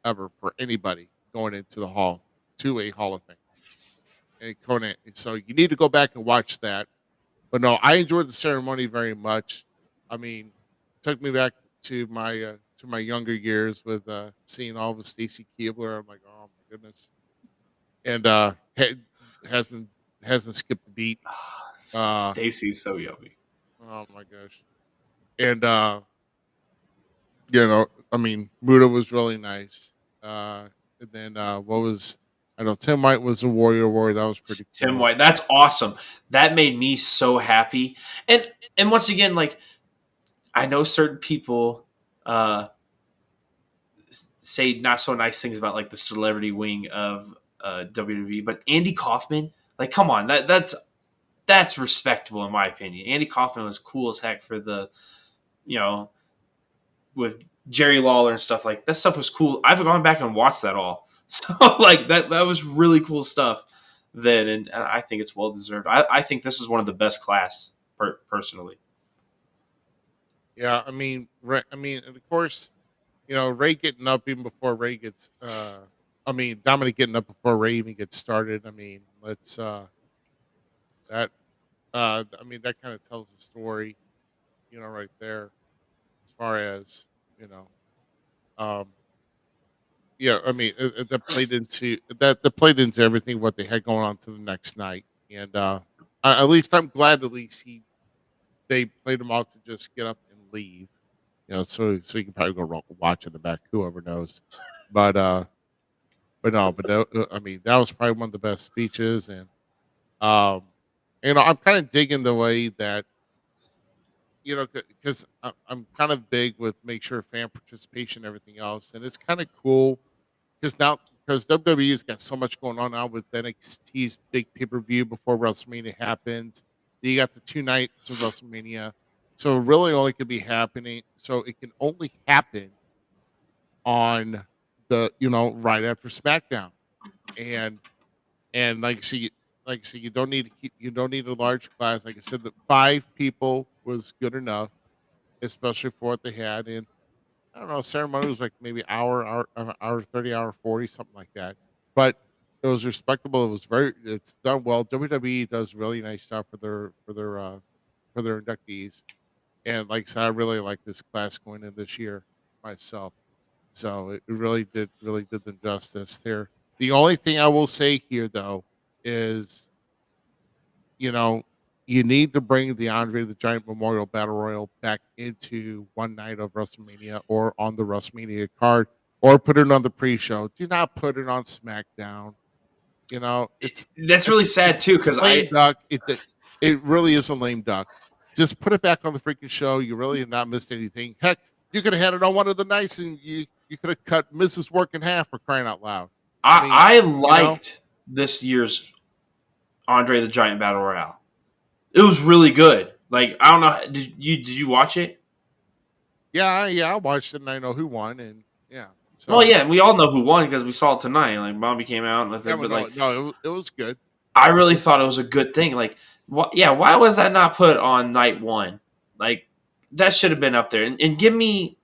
ever, for anybody going into a Hall of Fame. And Conan, so you need to go back and watch that. But no, I enjoyed the ceremony very much. I mean, it took me back to my younger years with seeing all of Stacy Keibler. I'm like, oh my goodness, and hasn't skipped a beat. Stacy's so yummy. Oh my gosh, and I mean, Muda was really nice. And then I know Tim White was a warrior. That was pretty cool. Tim White, that's awesome. That made me so happy. And once again, like I know certain people say not so nice things about like the celebrity wing of WWE, but Andy Kaufman, like, come on, that's respectable in my opinion. Andy Kaufman was cool as heck for the, with Jerry Lawler and stuff. Like, that stuff was cool. I've gone back and watched that all, so like that was really cool stuff then, and I think it's well deserved. I think this is one of the best class personally. Yeah, I mean, and of course, Ray getting up even before Ray gets. Dominic getting up before Ray even gets started. I mean, let's that. That kind of tells the story, right there, as far as um, yeah. I mean, that played into everything what they had going on to the next night, and at least I'm glad they played him out to just get up and leave, so you can probably go watch in the back, whoever knows, but that was probably one of the best speeches, and um, I'm kind of digging the way that because I'm kind of big with make sure fan participation and everything else, and it's kind of cool because WWE's got so much going on now with NXT's big pay per view before WrestleMania happens. You got the 2 nights of WrestleMania, so it really only could be happening. So it can only happen on the right after SmackDown, and you don't need to you don't need a large class. Like I said, the 5 people was good enough, especially for what they had. And I don't know, ceremony was like maybe hour 30, hour 40, something like that. But it was respectable. It's done well. WWE does really nice stuff for their inductees. And like I said, I really like this class going in this year myself. So it really did them justice there. The only thing I will say here though is, you know, you need to bring the Andre the Giant Memorial Battle Royal back into one night of WrestleMania or on the WrestleMania card or put it on the pre-show. Do not put it on SmackDown. That's really sad too, because lame duck. It really is a lame duck. Just put it back on the freaking show. You really have not missed anything. Heck, you could have had it on one of the nights, and you could have cut Mrs. Work in half for crying out loud. I liked this year's Andre the Giant Battle Royale. It was really good. Like, I don't know, did you watch it? Yeah, I watched it, and I know who won, and yeah. So, well, yeah, and we all know who won because we saw it tonight. Like, Bobby came out, and it was good. I really thought it was a good thing. Like, why was that not put on night one? Like, that should have been up there. And give me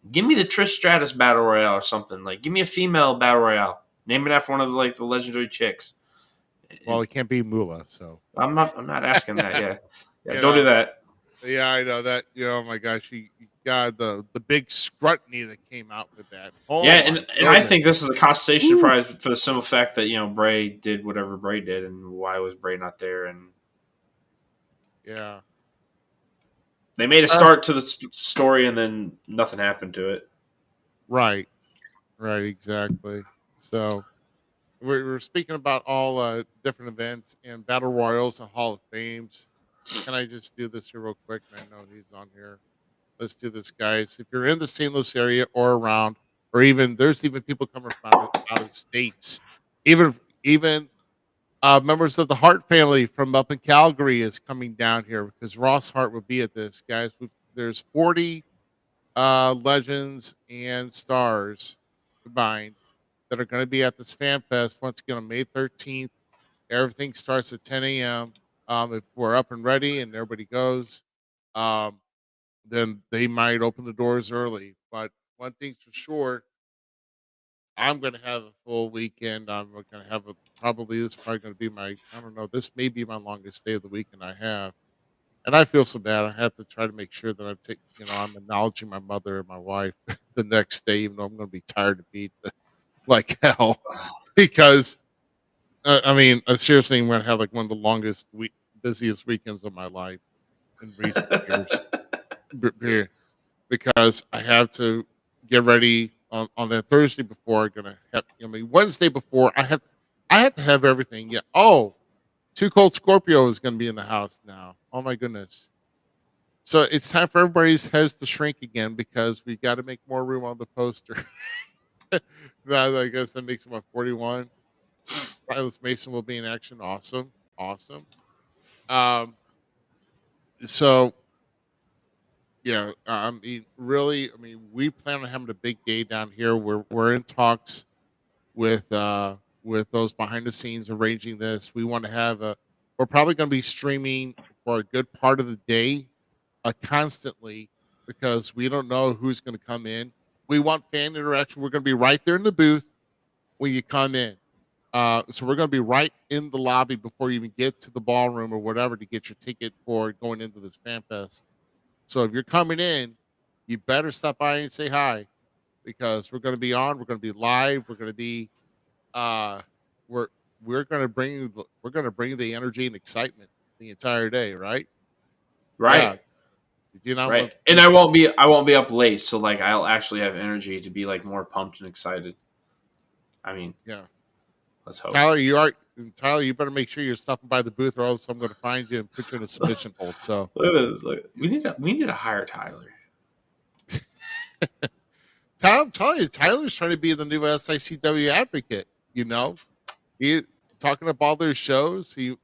the Trish Stratus Battle Royale or something. Like, give me a female Battle Royale. Name it after one of the legendary chicks. Well, it can't be Moolah, so I'm not asking that. Yeah, don't do that. Yeah, I know that. Oh my gosh, you got the big scrutiny that came out with that. Oh, yeah, and I think this is a consolation prize for the simple fact that Bray did whatever Bray did, and why was Bray not there? And yeah, they made a start to the story, and then nothing happened to it. Right, exactly. So we're speaking about all different events and battle royals and Hall of Fames. Can I just do this here real quick? I know he's on here. Let's do this, guys. If you're in the St. Louis area or around, or there's even people coming from out of states, even members of the Hart family from up in Calgary is coming down here because Ross Hart will be at this, guys. There's 40 legends and stars combined that are going to be at this fan fest once again on May 13th. Everything starts at 10 a.m. If we're up and ready and everybody goes, then they might open the doors early. But one thing's for sure, I'm going to have a full weekend. I'm going to have probably this is probably going to be I don't know, this may be my longest day of the weekend I have. And I feel so bad. I have to try to make sure that I'm acknowledging my mother and my wife the next day, even though I'm going to be tired to beat like hell. Because, I seriously, I'm going to have like one of the longest busiest weekends of my life in recent years because I have to get ready on that Thursday before I'm gonna have Wednesday before I have to have everything. Yeah. Oh, Too Cold Scorpio is gonna be in the house now. Oh my goodness. So it's time for everybody's heads to shrink again because we got to make more room on the poster. I guess that makes him a 41. Silas Mason will be in action. Awesome. Awesome. Um, so yeah, I mean, really, I mean, we plan on having a big day down here. We're in talks with those behind the scenes arranging this. We want to have a. We're probably going to be streaming for a good part of the day, constantly, because we don't know who's going to come in. We want fan interaction. We're going to be right there in the booth when you come in. So we're going to be right in the lobby before you even get to the ballroom or whatever to get your ticket for going into this fan fest. So if you're coming in, you better stop by and say hi because we're going to be on. We're going to be live. We're going to be uh, we're we're going to bring the energy and excitement the entire day, right? Yeah. Right. You know, Right. And I won't be up late, so like I'll actually have energy to be like more pumped and excited. I mean, yeah. let's hope. Tyler, you better make sure you're stopping by the booth, or else I'm going to find you and put you in a submission hold. So Look at this. Look, we need to hire Tyler. I'm telling you, Tyler's trying to be the new SICW advocate. You know, he talking about all their shows. He,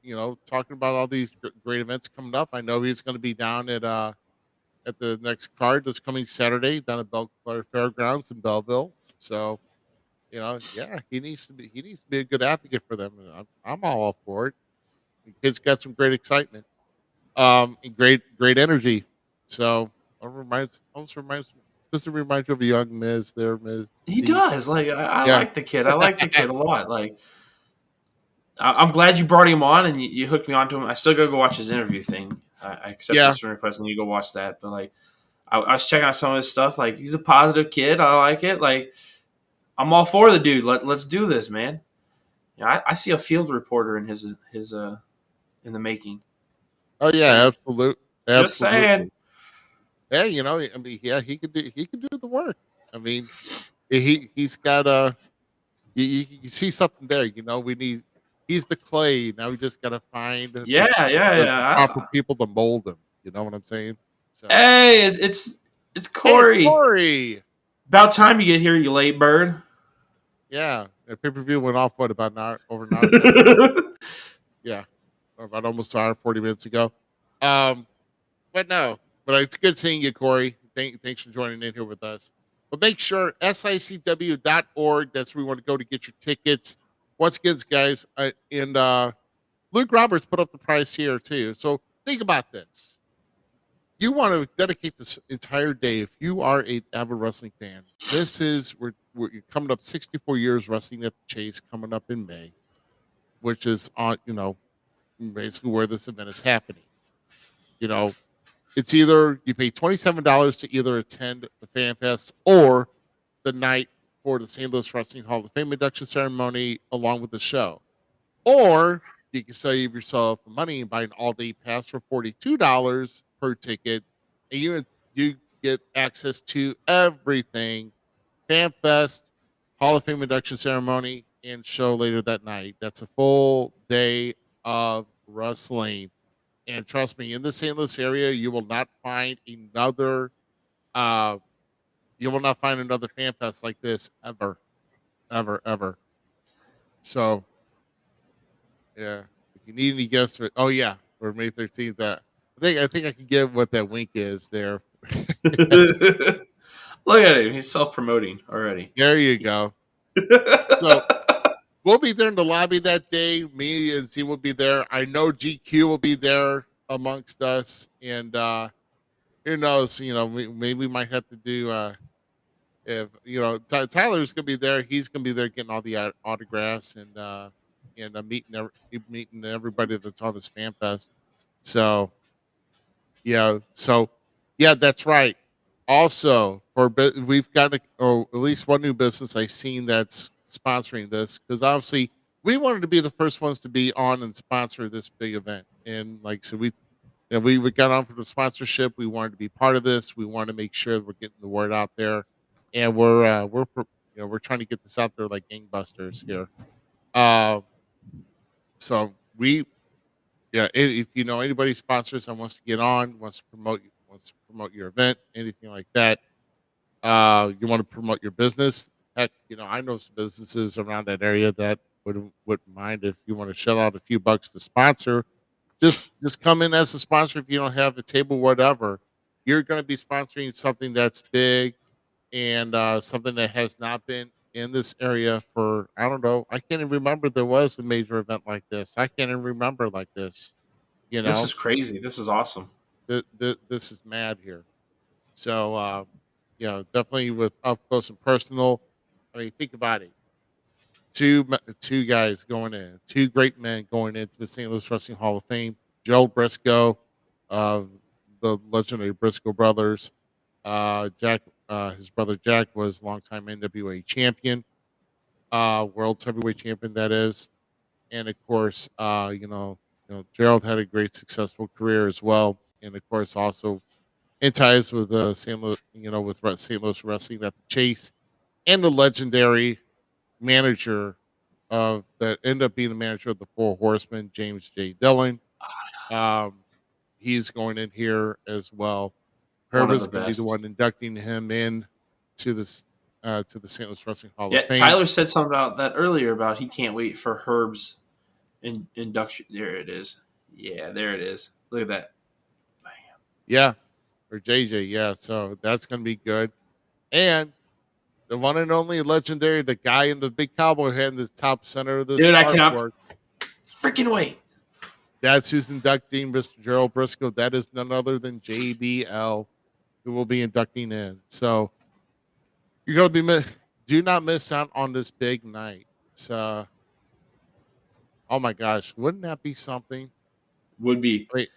talking about all these great events coming up. I know he's going to be down at the next card that's coming Saturday down at Belle Claire Fairgrounds in Belleville. So, yeah, he needs to be a good advocate for them. And I'm all up for it. The kid's got some great excitement, and great energy. So, almost reminds doesn't remind you of a young Miz there, Miz. He does. Like I Yeah. like the kid. I like the kid a lot. Like I'm glad you brought him on and you hooked me onto him. I still gotta go watch his interview thing. I accept Yeah. his friend request and you go watch that. But like I was checking out some of his stuff. Like he's a positive kid. I like it. Like I'm all for the dude. Let's do this, man. Yeah, I see a field reporter in his in the making. Oh yeah, absolutely. Just saying. Yeah, I mean, yeah, he could do the work. I mean, he's got you see something there. He's the clay. Now we just got to find Yeah. the proper people to mold him. You know what I'm saying? So, Hey, it's Corey. Hey, it's Corey. About time you get here, you late bird. Yeah, the pay-per-view went off about over an hour ago. Yeah, about almost an hour, 40 minutes ago. But it's good seeing you, Corey. Thanks for joining in here with us. But make sure sicw.org. That's where we want to go to get your tickets. Once again, guys, and Luke Roberts put up the price here too. So think about this. You want to dedicate this entire day. If you are an avid wrestling fan, this is we're coming up 64 years wrestling at the Chase coming up in May, which is on basically where this event is happening. It's either you pay $27 to either attend the Fan Fest or the night for the St. Louis Wrestling Hall of Fame induction ceremony along with the show. Or you can save yourself money and buy an all-day pass for $42 per ticket, and you get access to everything: Fan Fest, Hall of Fame induction ceremony, and show later that night. That's a full day of wrestling. And trust me, in the St. Louis area, you will not find another fan fest like this ever, ever, ever. So yeah, if you need any guests for for May 13th, I think I can get what that wink is there. Look at him. He's self-promoting already. There you go. So we'll be there in the lobby that day. Me and Z will be there. I know GQ will be there amongst us. And who knows, maybe we might have to do if Tyler's gonna be there, he's gonna be there getting all the autographs and meeting everybody that's on this fan fest. So that's right. Also, we've got at least one new business I've seen that's sponsoring this, because obviously we wanted to be the first ones to be on and sponsor this big event, and we got on for the sponsorship. We wanted to be part of this. We wanted to make sure that we're getting the word out there, and we're trying to get this out there like gangbusters here. So if you know anybody sponsors and wants to get on, wants wants to promote your event, anything like that, you want to promote your business. Heck, I know some businesses around that area that wouldn't mind if you want to shell out a few bucks to sponsor. Just come in as a sponsor if you don't have a table, whatever. You're going to be sponsoring something that's big and something that has not been in this area for, I don't know. I can't even remember there was a major event like this. I can't even remember like this. This is crazy. This is awesome. This is mad here. So, definitely with up close and personal. I mean, think about it. Two guys going in, two great men going into the St. Louis Wrestling Hall of Fame. Joe Briscoe, the legendary Briscoe brothers. Jack, his brother Jack was longtime NWA champion, world heavyweight champion that is, and of course, Gerald had a great successful career as well, and of course also in ties with St. Louis, with St. Louis Wrestling at the Chase, and the legendary manager that ended up being the manager of the Four Horsemen, James J. Dillon. He's going in here as well. Herb is going to be the one inducting him in to this to the St. Louis Wrestling Hall of Fame. Tyler said something about that earlier about he can't wait for Herb's induction. There it is. Yeah, there it is. Look at that. Bam. Yeah, or JJ. Yeah, so that's going to be good. And the one and only legendary, the guy in the big cowboy hat in the top center of this. Dude, I cannot freaking wait. That's who's inducting Mr. Gerald Briscoe. That is none other than JBL, who will be inducting in. So you're going to be do not miss out on this big night. So, oh my gosh, wouldn't that be something? Would be. Wait,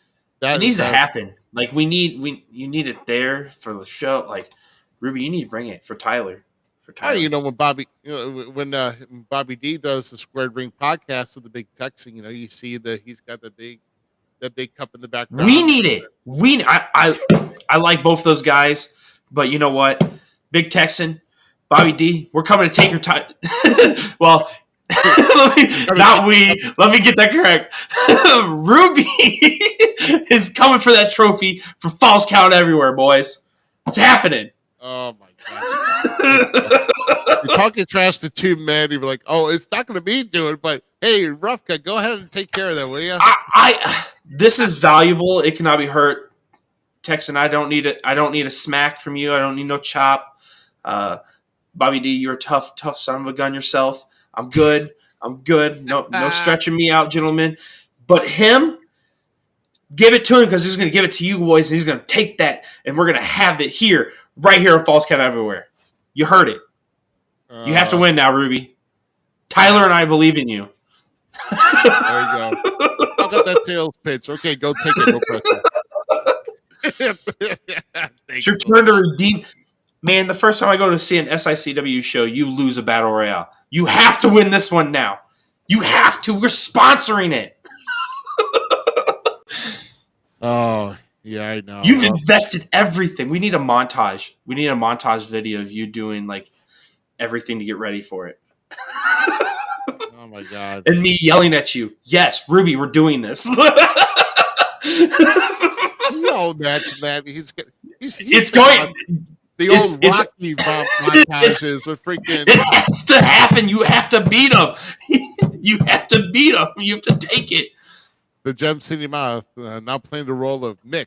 it needs to happen. Like you need it there for the show. Like Ruby, you need to bring it for Tyler. When Bobby D does the Squared Ring podcast with the big Texan, you see that he's got the big cup in the background. We need it. I like both those guys, but you know what? Big Texan, Bobby D, we're coming to take your time. Well, let me get that correct. Ruby is coming for that trophy for Falls Count Everywhere, boys. It's happening. Oh my gosh. You're talking trash to two men. You're like, oh, it's not going to be doing, but hey, Roughcut, go ahead and take care of that, will you? This is valuable. It cannot be hurt. Texan, I don't need it. I don't need a smack from you. I don't need no chop. Bobby D, you're a tough son of a gun yourself. I'm good. No stretching me out, gentlemen. But him, give it to him because he's going to give it to you, boys, and he's going to take that, and we're going to have it here, right here at Falls Count Everywhere. You heard it. You have to win now, Ruby. Tyler and I believe in you. There you go. I got that sales pitch. Okay, go take it. It's your turn to redeem. Man, the first time I go to see an SICW show, you lose a battle royale. You have to win this one now. You have to. We're sponsoring it. Oh, yeah, I know. You've invested everything. We need a montage. We need a montage video of you doing like everything to get ready for it. Oh my god! And me yelling at you. Yes, Ruby, we're doing this. Man, he's it's going. The old Rocky montages with freaking. It has to happen. You have to beat him. You have to beat him. You have to take it. The Gem City Mouth now playing the role of Mick.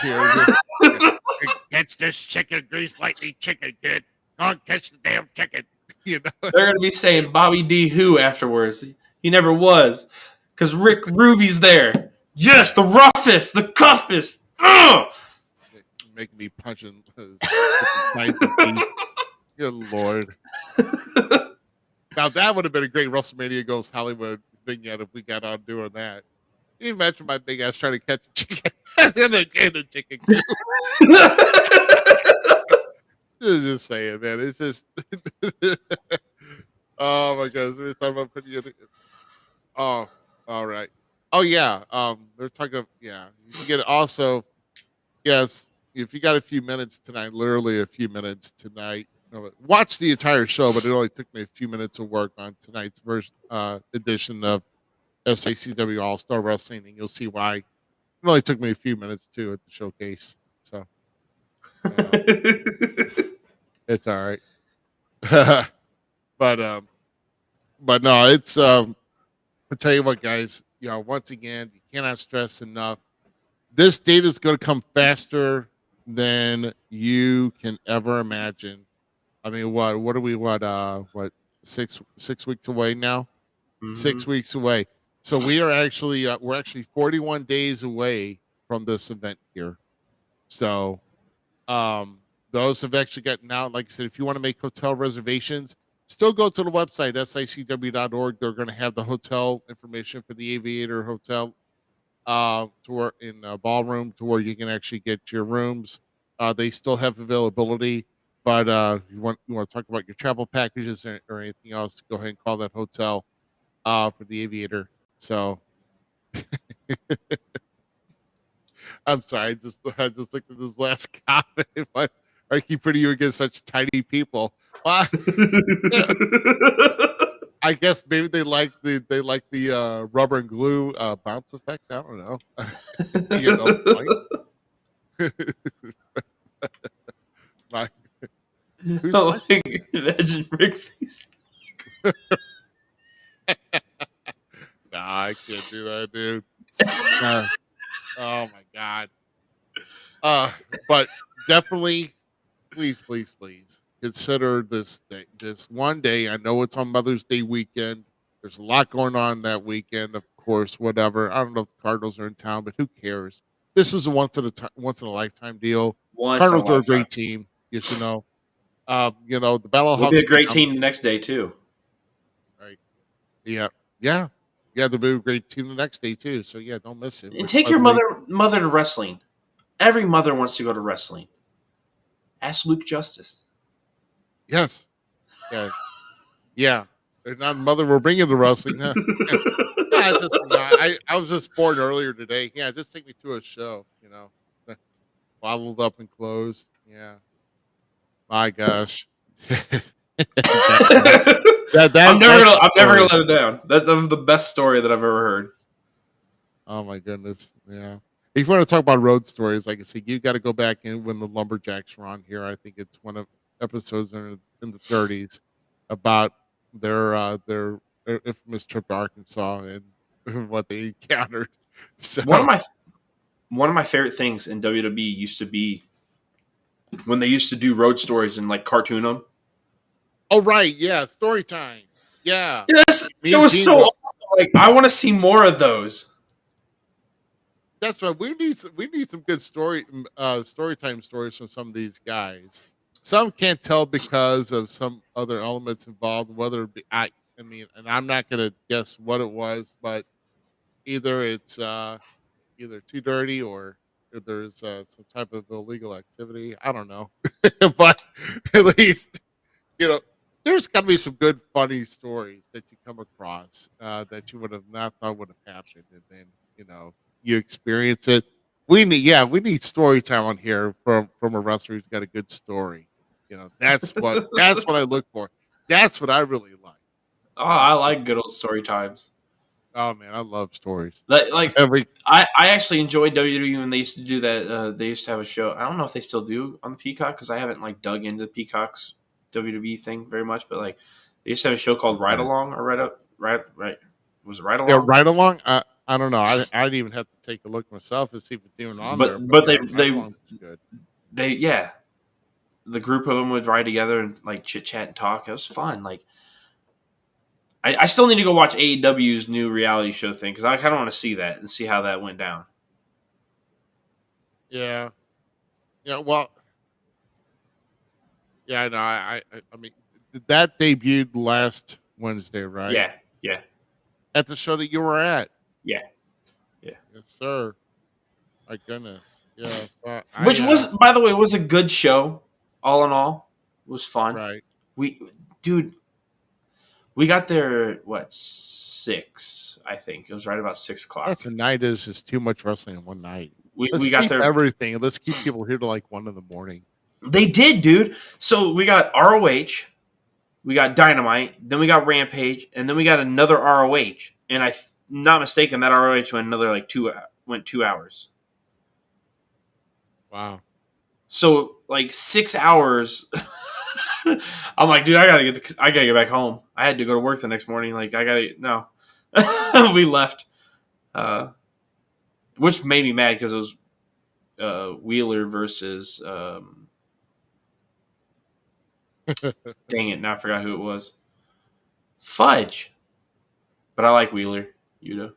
Here, catch this chicken, grease lightning chicken, kid. Go on, catch the damn chicken. They're going to be saying Bobby D. Who afterwards. He never was. Because Rick Ruby's there. Yes, the roughest, the toughest. Making me punching. Good Lord. Now, that would have been a great WrestleMania Goes Hollywood vignette if we got on doing that. Can you imagine my big ass trying to catch a chicken in a chicken coop? Just saying, man. It's just. Oh my gosh, we're talking about putting you. Oh, all right. Oh yeah. They're talking. Yeah, you can get it also. Yes, if you got a few minutes tonight, literally a few minutes tonight. Watch the entire show, but it only took me a few minutes of work on tonight's edition of SACW All Star Wrestling, and you'll see why. It only took me a few minutes too at the showcase. So it's all right. But no, it's I'll tell you what, guys. Once again, you cannot stress enough. This date is going to come faster than you can ever imagine. I mean, what are we? What 6 weeks away now? Mhm. 6 weeks away. So we're actually 41 days away from this event here. So those have actually gotten out. Like I said, if you want to make hotel reservations, still go to the website, sicw.org. They're going to have the hotel information for the Aviator Hotel to where in ballroom to where you can actually get your rooms. They still have availability, but you want to talk about your travel packages or anything else, go ahead and call that hotel for the Aviator. So I'm sorry, I just looked at this last comment. But I keep putting you against such tiny people. Well, I guess maybe they like the rubber and glue bounce effect. I don't know. Point. My, who's Oh, imagine Rick face. Nah, I can't do that, dude. Oh my god. But definitely, please consider this day. This one day. I know it's on Mother's Day weekend. There's a lot going on that weekend, of course. Whatever. I don't know if the Cardinals are in town, but who cares? This is a once in a lifetime deal. Cardinals are a great team. You should know. The Battle They'll be a great team the next day too. Right. Yeah. They'll be a great team the next day too. So yeah, don't miss it. And take your mother to wrestling. Every mother wants to go to wrestling. Ask Luke Justice. Yes. Yeah. They're not mother. We're bringing the wrestling. Huh? I was just bored earlier today. Yeah, just take me to a show. Bottled up and closed. Yeah. My gosh. I'm never gonna let it down. That was the best story that I've ever heard. Oh my goodness. Yeah. If you want to talk about road stories, like I said, you got to go back in when the Lumberjacks were on here. I think it's one of episodes in the 30s about their infamous trip to Arkansas and what they encountered. So One of my favorite things in WWE used to be when they used to do road stories and like cartoon them. oh right, yeah, story time. Yeah. Yes, it was so awesome. Like I want to see more of those. That's right. We need some good story time stories from some of these guys. Some can't tell because of some other elements involved. Whether it be, I mean, and I'm not gonna guess what it was, but either it's either too dirty or there's some type of illegal activity. I don't know, but at least there's got to be some good, funny stories that you come across that you would have not thought would have happened, and then you experience it. We need story time on here from a wrestler who's got a good story. That's what I look for. That's what I really like. Oh, I like good old story times. Oh man, I love stories. I actually enjoyed WWE when they used to do that. They used to have a show. I don't know if they still do on the Peacock because I haven't like dug into Peacock's WWE thing very much. But like they used to have a show called Ride Along or Right. Was it Ride Along? Yeah, Ride Along. I don't know. I'd even have to take a look myself and see if it's even on there. But good. The group of them would ride together and like chit chat and talk. It was fun. Like I still need to go watch AEW's new reality show thing because I kind of want to see that and see how that went down. Yeah. Well. Yeah. No. I mean, that debuted last Wednesday, right? Yeah. At the show that you were at. Yeah. Yes, sir. My goodness. Yeah. Which was, by the way, was a good show. All in all, it was fun. Right. We got there, 6, I think. It was right about 6 o'clock. That's a night is just too much wrestling in one night. We got there. Everything. Let's keep people here to like 1 a.m. They did, dude. So we got ROH, we got Dynamite, then we got Rampage, and then we got another ROH. And I'm not mistaken, that ROH went another 2 hours. Wow. So like 6 hours. I'm like, dude, I gotta get back home. I had to go to work the next morning. Like, no. We left, which made me mad because it was Wheeler versus. Dang it! Now I forgot who it was. Fudge. But I like Wheeler. Yuta.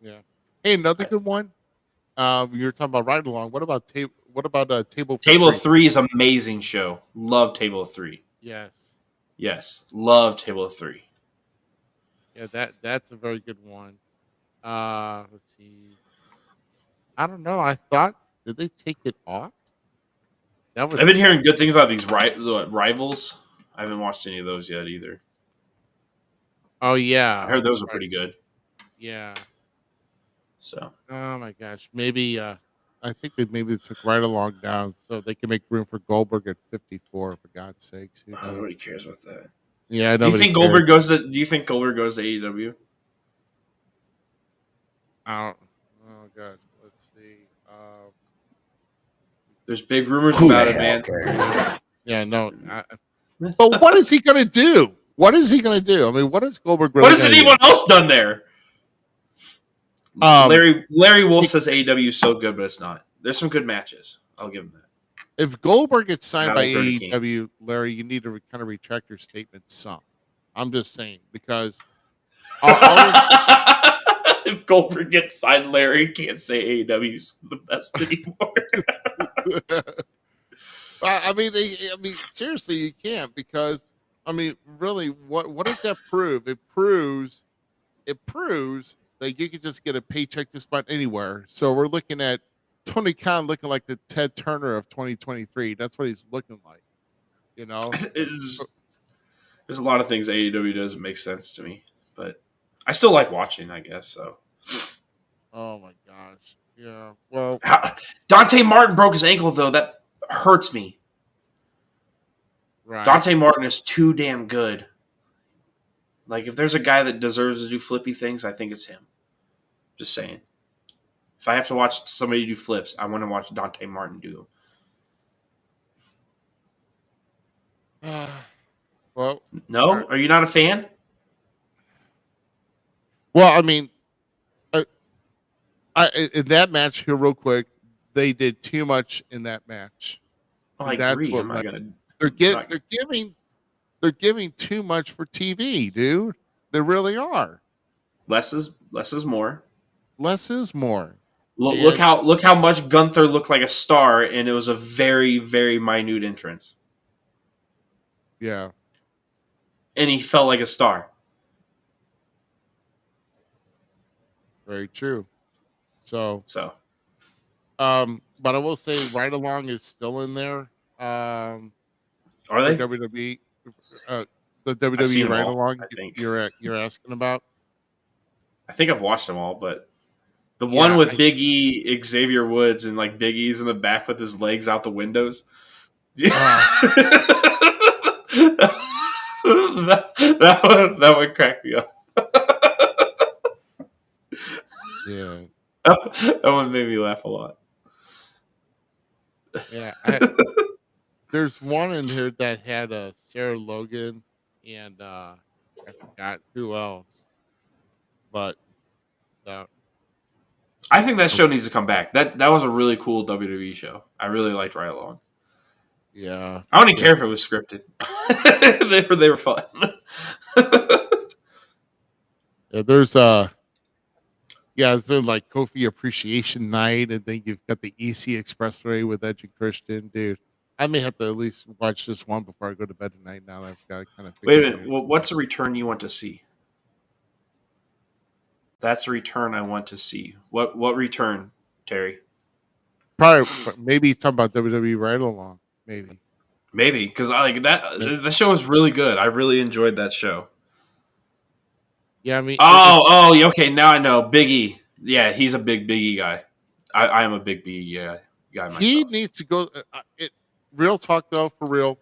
Yeah. Hey, another good one. You were talking about ride along. What about table? Table of Three is an amazing show. Love Table of Three. Yes. Yes, love Table of Three. Yeah, that's a very good one. Let's see. I don't know. I thought, did they take it off? That was I've been hearing good things about these rivals. I haven't watched any of those yet either. Oh yeah. I heard those were pretty good. Yeah. So. Oh my gosh. Maybe I think maybe they took right along down so they can make room for Goldberg at 54. For God's sakes, Nobody cares about that. Yeah. Do you think Goldberg goes to AEW? Oh gosh. Let's see. There's big rumors about it, man. Yeah. No. But what is he gonna do? What is he gonna do? I mean, what is Goldberg? Really What has anyone else done there? Larry Wolf says AEW is so good, but it's not. There's some good matches. I'll give him that. If Goldberg gets signed Not by like Burger AEW, Larry, you need to kind of retract your statement some. I'm just saying because if Goldberg gets signed, Larry can't say AEW's the best anymore. I mean, seriously, you can't because I mean, really, what does that prove? It proves that you can just get a paycheck just about anywhere. So we're looking at Tony Khan looking like the Ted Turner of 2023. That's what he's looking like. You know, There's a lot of things AEW does that make sense to me, but I still like watching, I guess. So. Oh my gosh, yeah. Well, Dante Martin broke his ankle though. That hurts me. right. Dante Martin is too damn good. Like, if there's a guy that deserves to do flippy things, I think it's him. Just saying. If I have to watch somebody do flips, I want to watch Dante Martin do them. Well, No? Are you not a fan? well, I mean, in that match here, real quick, they did too much in that match. Oh, I That's agree. what I'm not gonna. they're giving too much for TV, dude. They really are. Less is more. Less is more. Look how much Gunther looked like a star, and it was a very, very minute entrance, Yeah. and he felt like a star. Very true. So, So but I will say, Right Along is still in there. are For they? WWE, the I've WWE seen them Right all, Along I think. you're asking about. I think I've watched them all, but the one Yeah, with Big E, Xavier Woods, and like Big E's in the back with his legs out the windows. that would crack me up. Yeah. That one made me laugh a lot. Yeah. There's one in here that had Sarah Logan and I forgot who else. But I think that show needs to come back. That was a really cool WWE show. I really liked Right Along. yeah. I don't even care if it was scripted. they were fun. Yeah, there's like Kofi Appreciation Night, and then you've got the EC Expressway with Edge and Christian, dude. I may have to at least watch this one before I go to bed tonight. Now that I've got to kind of Wait a minute. Well, what's a return you want to see? That's a return I want to see. What return, Terry? Probably maybe he's talking about WWE Right Along. Maybe because I like that. The show was really good. I really enjoyed that show. Yeah, I mean, okay. Now I know Big E. Yeah, he's a big E guy. I am a big Big E guy myself. he needs to go. Real talk though, for real,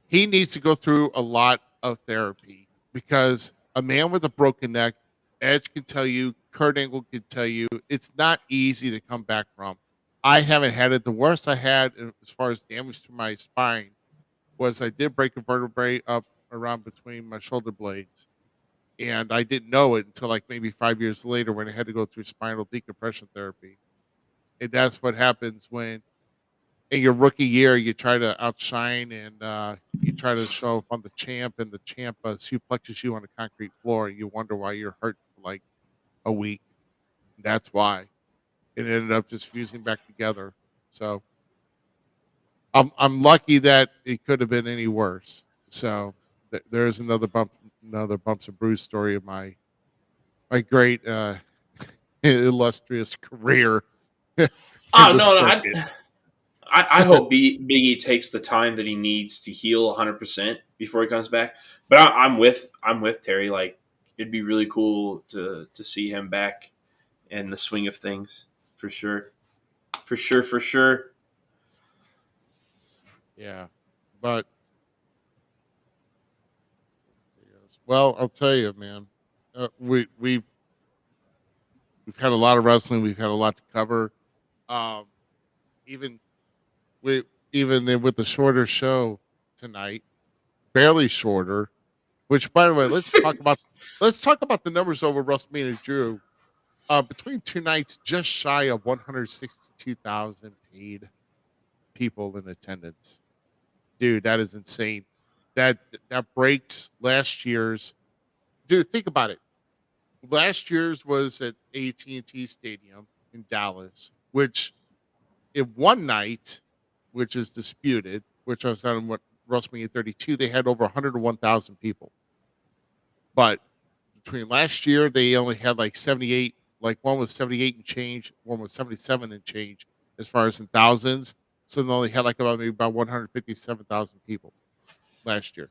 he needs to go through a lot of therapy because a man with a broken neck, Edge can tell you, Kurt Angle can tell you, it's not easy to come back from. I haven't had it. The worst I had as far as damage to my spine was I did break a vertebrae up around between my shoulder blades. And I didn't know it until like maybe 5 years later when I had to go through spinal decompression therapy. And that's what happens when in your rookie year you try to outshine and you try to show up on the champ, and the champ suplexes you on the concrete floor, and you wonder why you're hurt for like a week. That's why it ended up just fusing back together. So I'm lucky that it could have been any worse. So there's another bumps and bruise story of my great illustrious career. Oh no, I hope Big E takes the time that he needs to heal 100% before he comes back. But I'm with Terry. Like, it'd be really cool to see him back in the swing of things for sure. For sure. Yeah, but well, I'll tell you, man. We've had a lot of wrestling. We've had a lot to cover. Um, even with the shorter show tonight, barely shorter. Which, by the way, let's talk about the numbers over WrestleMania Drew. Between two nights, just shy of 162,000 paid people in attendance. Dude, that is insane. That breaks last year's. Dude, think about it. Last year's was at AT&T Stadium in Dallas, which in one night, which is disputed, which I was on what WrestleMania 32, they had over 101,000 people. But between last year, they only had like 78, like one was 78 and change, one was 77 and change as far as in thousands. So they only had like about 157,000 people last year.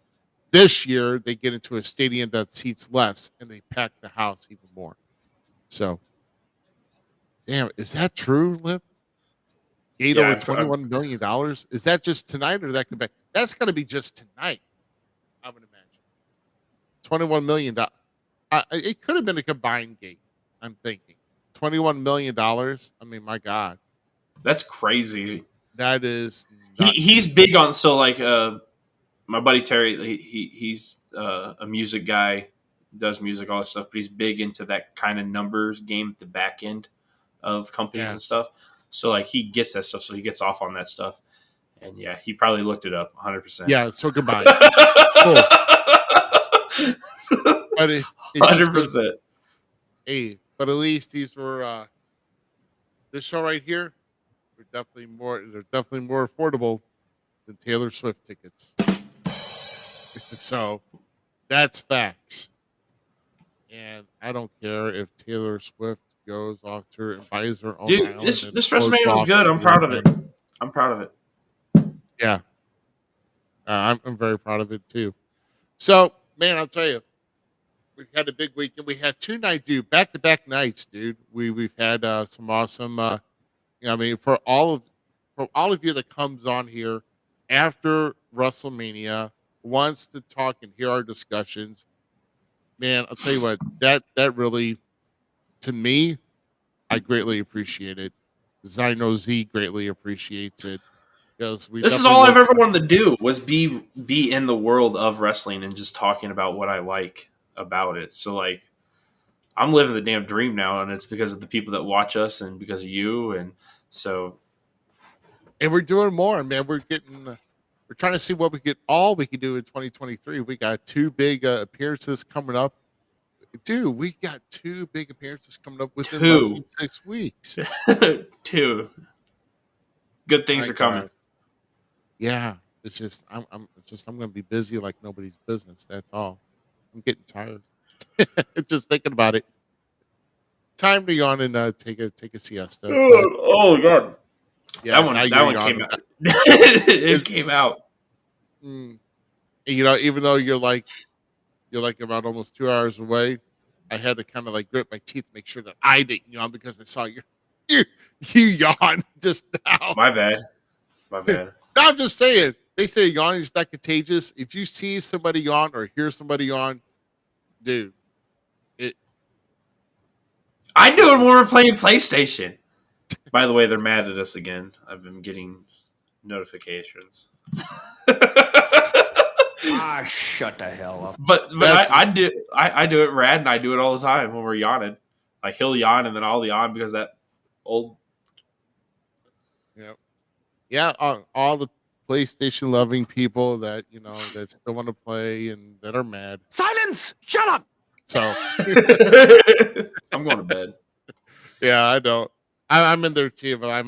This year, they get into a stadium that seats less, and they pack the house even more. So, damn, is that true, Lip? Gate over $21 million. Is that just tonight, or that could be? That's got to be just tonight, I would imagine. $21 million. It could have been a combined gate, I'm thinking. $21 million. I mean, my God. That's crazy. That is. He's big on, so like, my buddy Terry, he's a music guy, does music, all that stuff, but he's big into that kind of numbers game at the back end of companies and stuff. So like he gets that stuff, so he gets off on that stuff. And yeah, he probably looked it up 100%. Yeah, so goodbye. Cool. But it 100%. Hey, but at least these were this show right here. They're definitely more affordable than Taylor Swift tickets. So that's facts. And I don't care if Taylor Swift goes off to her and buys her own. Dude, this WrestleMania was good. I'm proud of it. Yeah. I'm very proud of it too. So, man, I'll tell you, we've had a big weekend. We had 2 night, dude, back-to-back nights, dude. We've had some awesome. I mean, for all of you that comes on here after WrestleMania, wants to talk and hear our discussions, man, I'll tell you what, that really, to me, I greatly appreciate it. Because I know Z greatly appreciates it. Because this is all I've ever wanted to do, was be in the world of wrestling and just talking about what I like about it. So like, I'm living the damn dream now, and it's because of the people that watch us and because of you, and so. And we're doing more, man. We're trying to see what we can do in 2023. We got 2 big appearances coming up. Dude, we got 2 big appearances coming up within less than 6 weeks. 2. Good things are coming. Yeah, it's just I'm going to be busy like nobody's business. That's all. I'm getting tired. Just thinking about it. Time to yawn and take a siesta. Oh God. Yeah, that one came out. It came out. You know, even though you're like about almost 2 hours away, I had to kind of like grit my teeth, make sure that I didn't yawn because I saw you yawn just now. My bad. I'm just saying. They say yawning is not contagious. If you see somebody yawn or hear somebody yawn, dude, I do it when we're playing PlayStation. By the way, they're mad at us again. I've been getting notifications. Shut the hell up. But That's- I do it rad, and I do it all the time when we're yawning. Like he'll yawn and then I'll yawn because that old. Yeah, all the PlayStation loving people that that still want to play and that are mad. Silence! Shut up! So I'm going to bed. yeah, I don't. I'm in there too, but I'm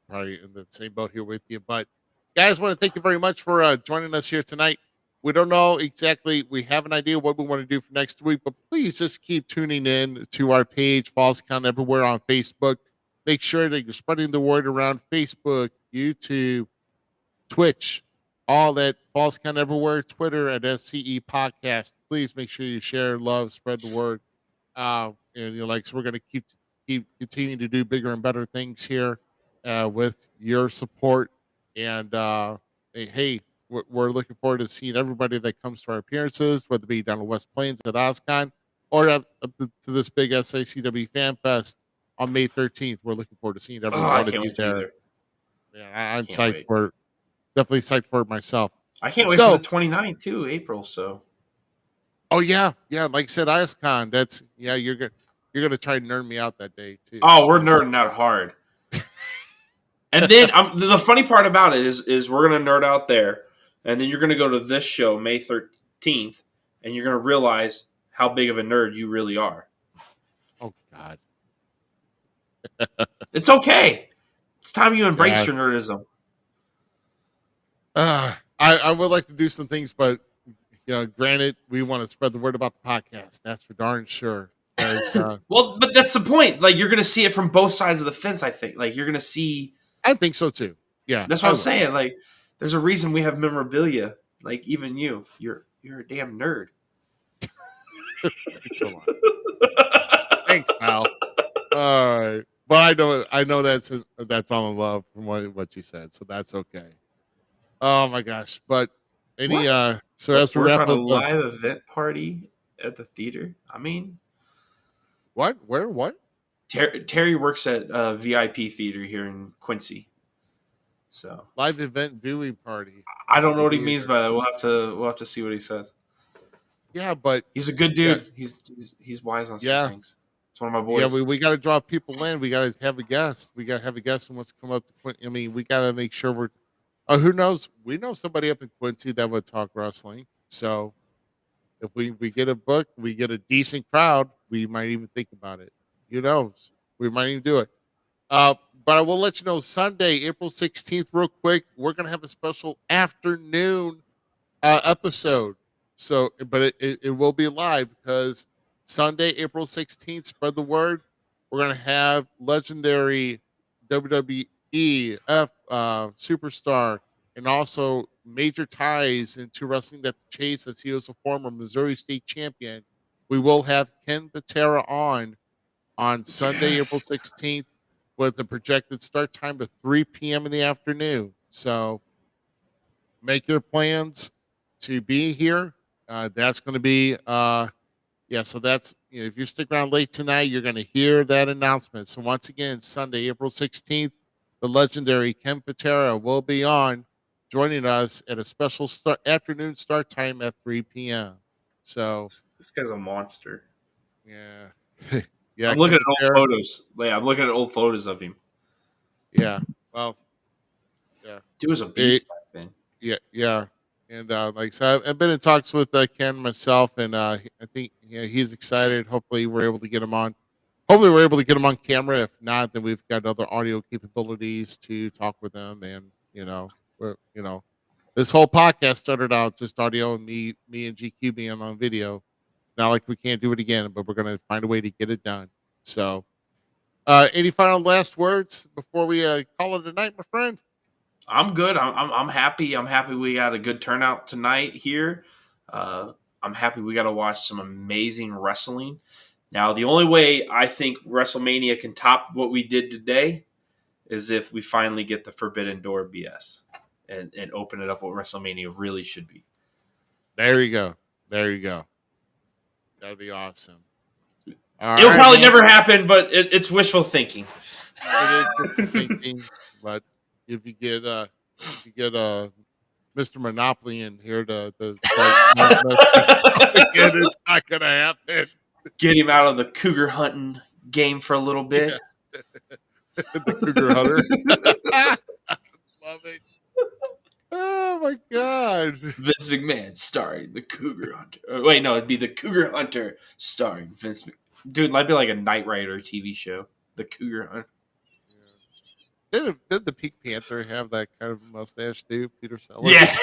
probably in the same boat here with you. But guys, want to thank you very much for joining us here tonight. We don't know exactly. We have an idea what we want to do for next week, but please just keep tuning in to our page, Falls Count Everywhere on Facebook. Make sure that you're spreading the word around Facebook, YouTube, Twitch, all that. Falls Count Everywhere, Twitter at FCE Podcast. Please make sure you share, love, spread the word. And so we're going to keep continuing to do bigger and better things here with your support. And hey, we're looking forward to seeing everybody that comes to our appearances, whether it be down in West Plains at OSCON or up to this big SICW Fan Fest on May 13th. We're looking forward to seeing every I one of can't you wait to be there. there. Yeah, I'm Can't psyched wait. for it. Definitely psyched for it myself. I can't wait So- for the 29th too, April. So Oh yeah. Like I said, ISCON. That's you're gonna try and nerd me out that day too. we're nerding out hard. And then the funny part about it is we're gonna nerd out there, and then you're gonna go to this show May 13th, and you're gonna realize how big of a nerd you really are. Oh God. It's okay. It's time you embrace Yeah. your nerdism. I would like to do some things, but granted, we want to spread the word about the podcast. That's for darn sure. 'Cause, Well, but that's the point. Like you're gonna see it from both sides of the fence. I think. Like you're gonna see. I think so too. Yeah, That's what I'm saying. Like there's a reason we have memorabilia. Like even you're a damn nerd. Thanks a lot. Thanks, pal. All right, but I know that's all in love from what you said, so that's okay. Oh my gosh! But any so Let's as we work wrap on a up, live event party at the theater. I mean, what? Where? What? Terry works at a VIP theater here in Quincy. So Live event viewing party. I don't know what he means by that. We'll have to see what he says. Yeah, but He's a good dude. He's wise on some things. It's one of my boys. yeah, we got to draw people in. We got to have a guest. We got to have a guest who wants to come up to Quincy. I mean, we got to make sure we're. Oh, who knows? We know somebody up in Quincy that would talk wrestling. So if we get a book, we get a decent crowd, we might even think about it. Who knows? We might even do it. But I will let you know Sunday, April 16th, real quick. We're gonna have a special afternoon episode. So, but it will be live because Sunday, April 16th, spread the word. We're gonna have legendary WWE superstar and also major ties into wrestling that Chase, as he was a former Missouri State champion. We will have Ken Patera on Sunday, April 16th, with a projected start time of 3 p.m. in the afternoon. So make your plans to be here. That's going to be, so that's, if you stick around late tonight, you're going to hear that announcement. So once again, Sunday, April 16th, the legendary Ken Patera will be on, joining us at a special afternoon start time at 3 p.m. So This guy's a monster. yeah. Yeah, I'm looking Ken at old Patera. photos. Yeah, I'm looking at old photos of him. Yeah. Well, yeah. Dude was a beast back then. Yeah. And like I said, I've been in talks with Ken myself, and I think he's excited. Hopefully, we're able to get him on. Hopefully, we're able to get him on camera. If not, then we've got other audio capabilities to talk with him. And this whole podcast started out just audio and me and GQ being on video. It's not like we can't do it again, but we're gonna find a way to get it done. So, any final last words before we call it a night, my friend? I'm good. I'm happy. I'm happy we got a good turnout tonight here. I'm happy we got to watch some amazing wrestling. Now, the only way I think WrestleMania can top what we did today is if we finally get the Forbidden Door BS and open it up what WrestleMania really should be. There you go. That'd be awesome. All It'll right, probably well, never happen, but it's wishful thinking. it is wishful thinking, but if you get Mr. Monopoly in here to start again, it's not gonna happen. Get him out of the cougar hunting game for a little bit. Yeah. The Cougar Hunter. Love it. Oh my god. Vince McMahon starring the Cougar Hunter. Wait, no, it'd be the Cougar Hunter starring Vince McMahon. Dude, might be like a Knight Rider TV show. The Cougar Hunter. Did the Pink Panther have that kind of mustache too, Peter Sellers? Yes.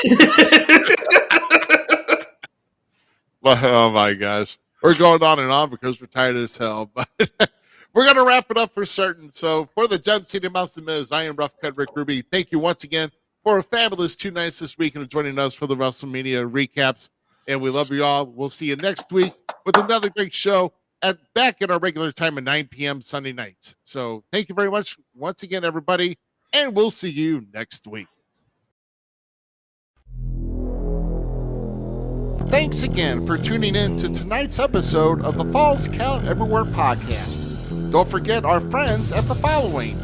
Well, oh my gosh. We're going on and on because we're tired as hell, but we're going to wrap it up for certain. So for the Gem City Mouse and Miz, I am Rough Cut Rick Ruby. Thank you once again for a fabulous 2 nights this week and joining us for the WrestleMania recaps. And we love you all. We'll see you next week with another great show back at our regular time at 9 p.m. Sunday nights. So thank you very much once again, everybody, and we'll see you next week. Thanks again for tuning in to tonight's episode of the Falls Count Everywhere podcast. Don't forget our friends at the following: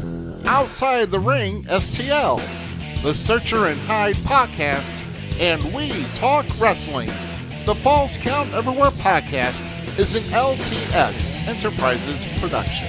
Outside the Ring STL, the Searcher and Hide podcast, and We Talk Wrestling. The Falls Count Everywhere podcast is an LTS Enterprises production.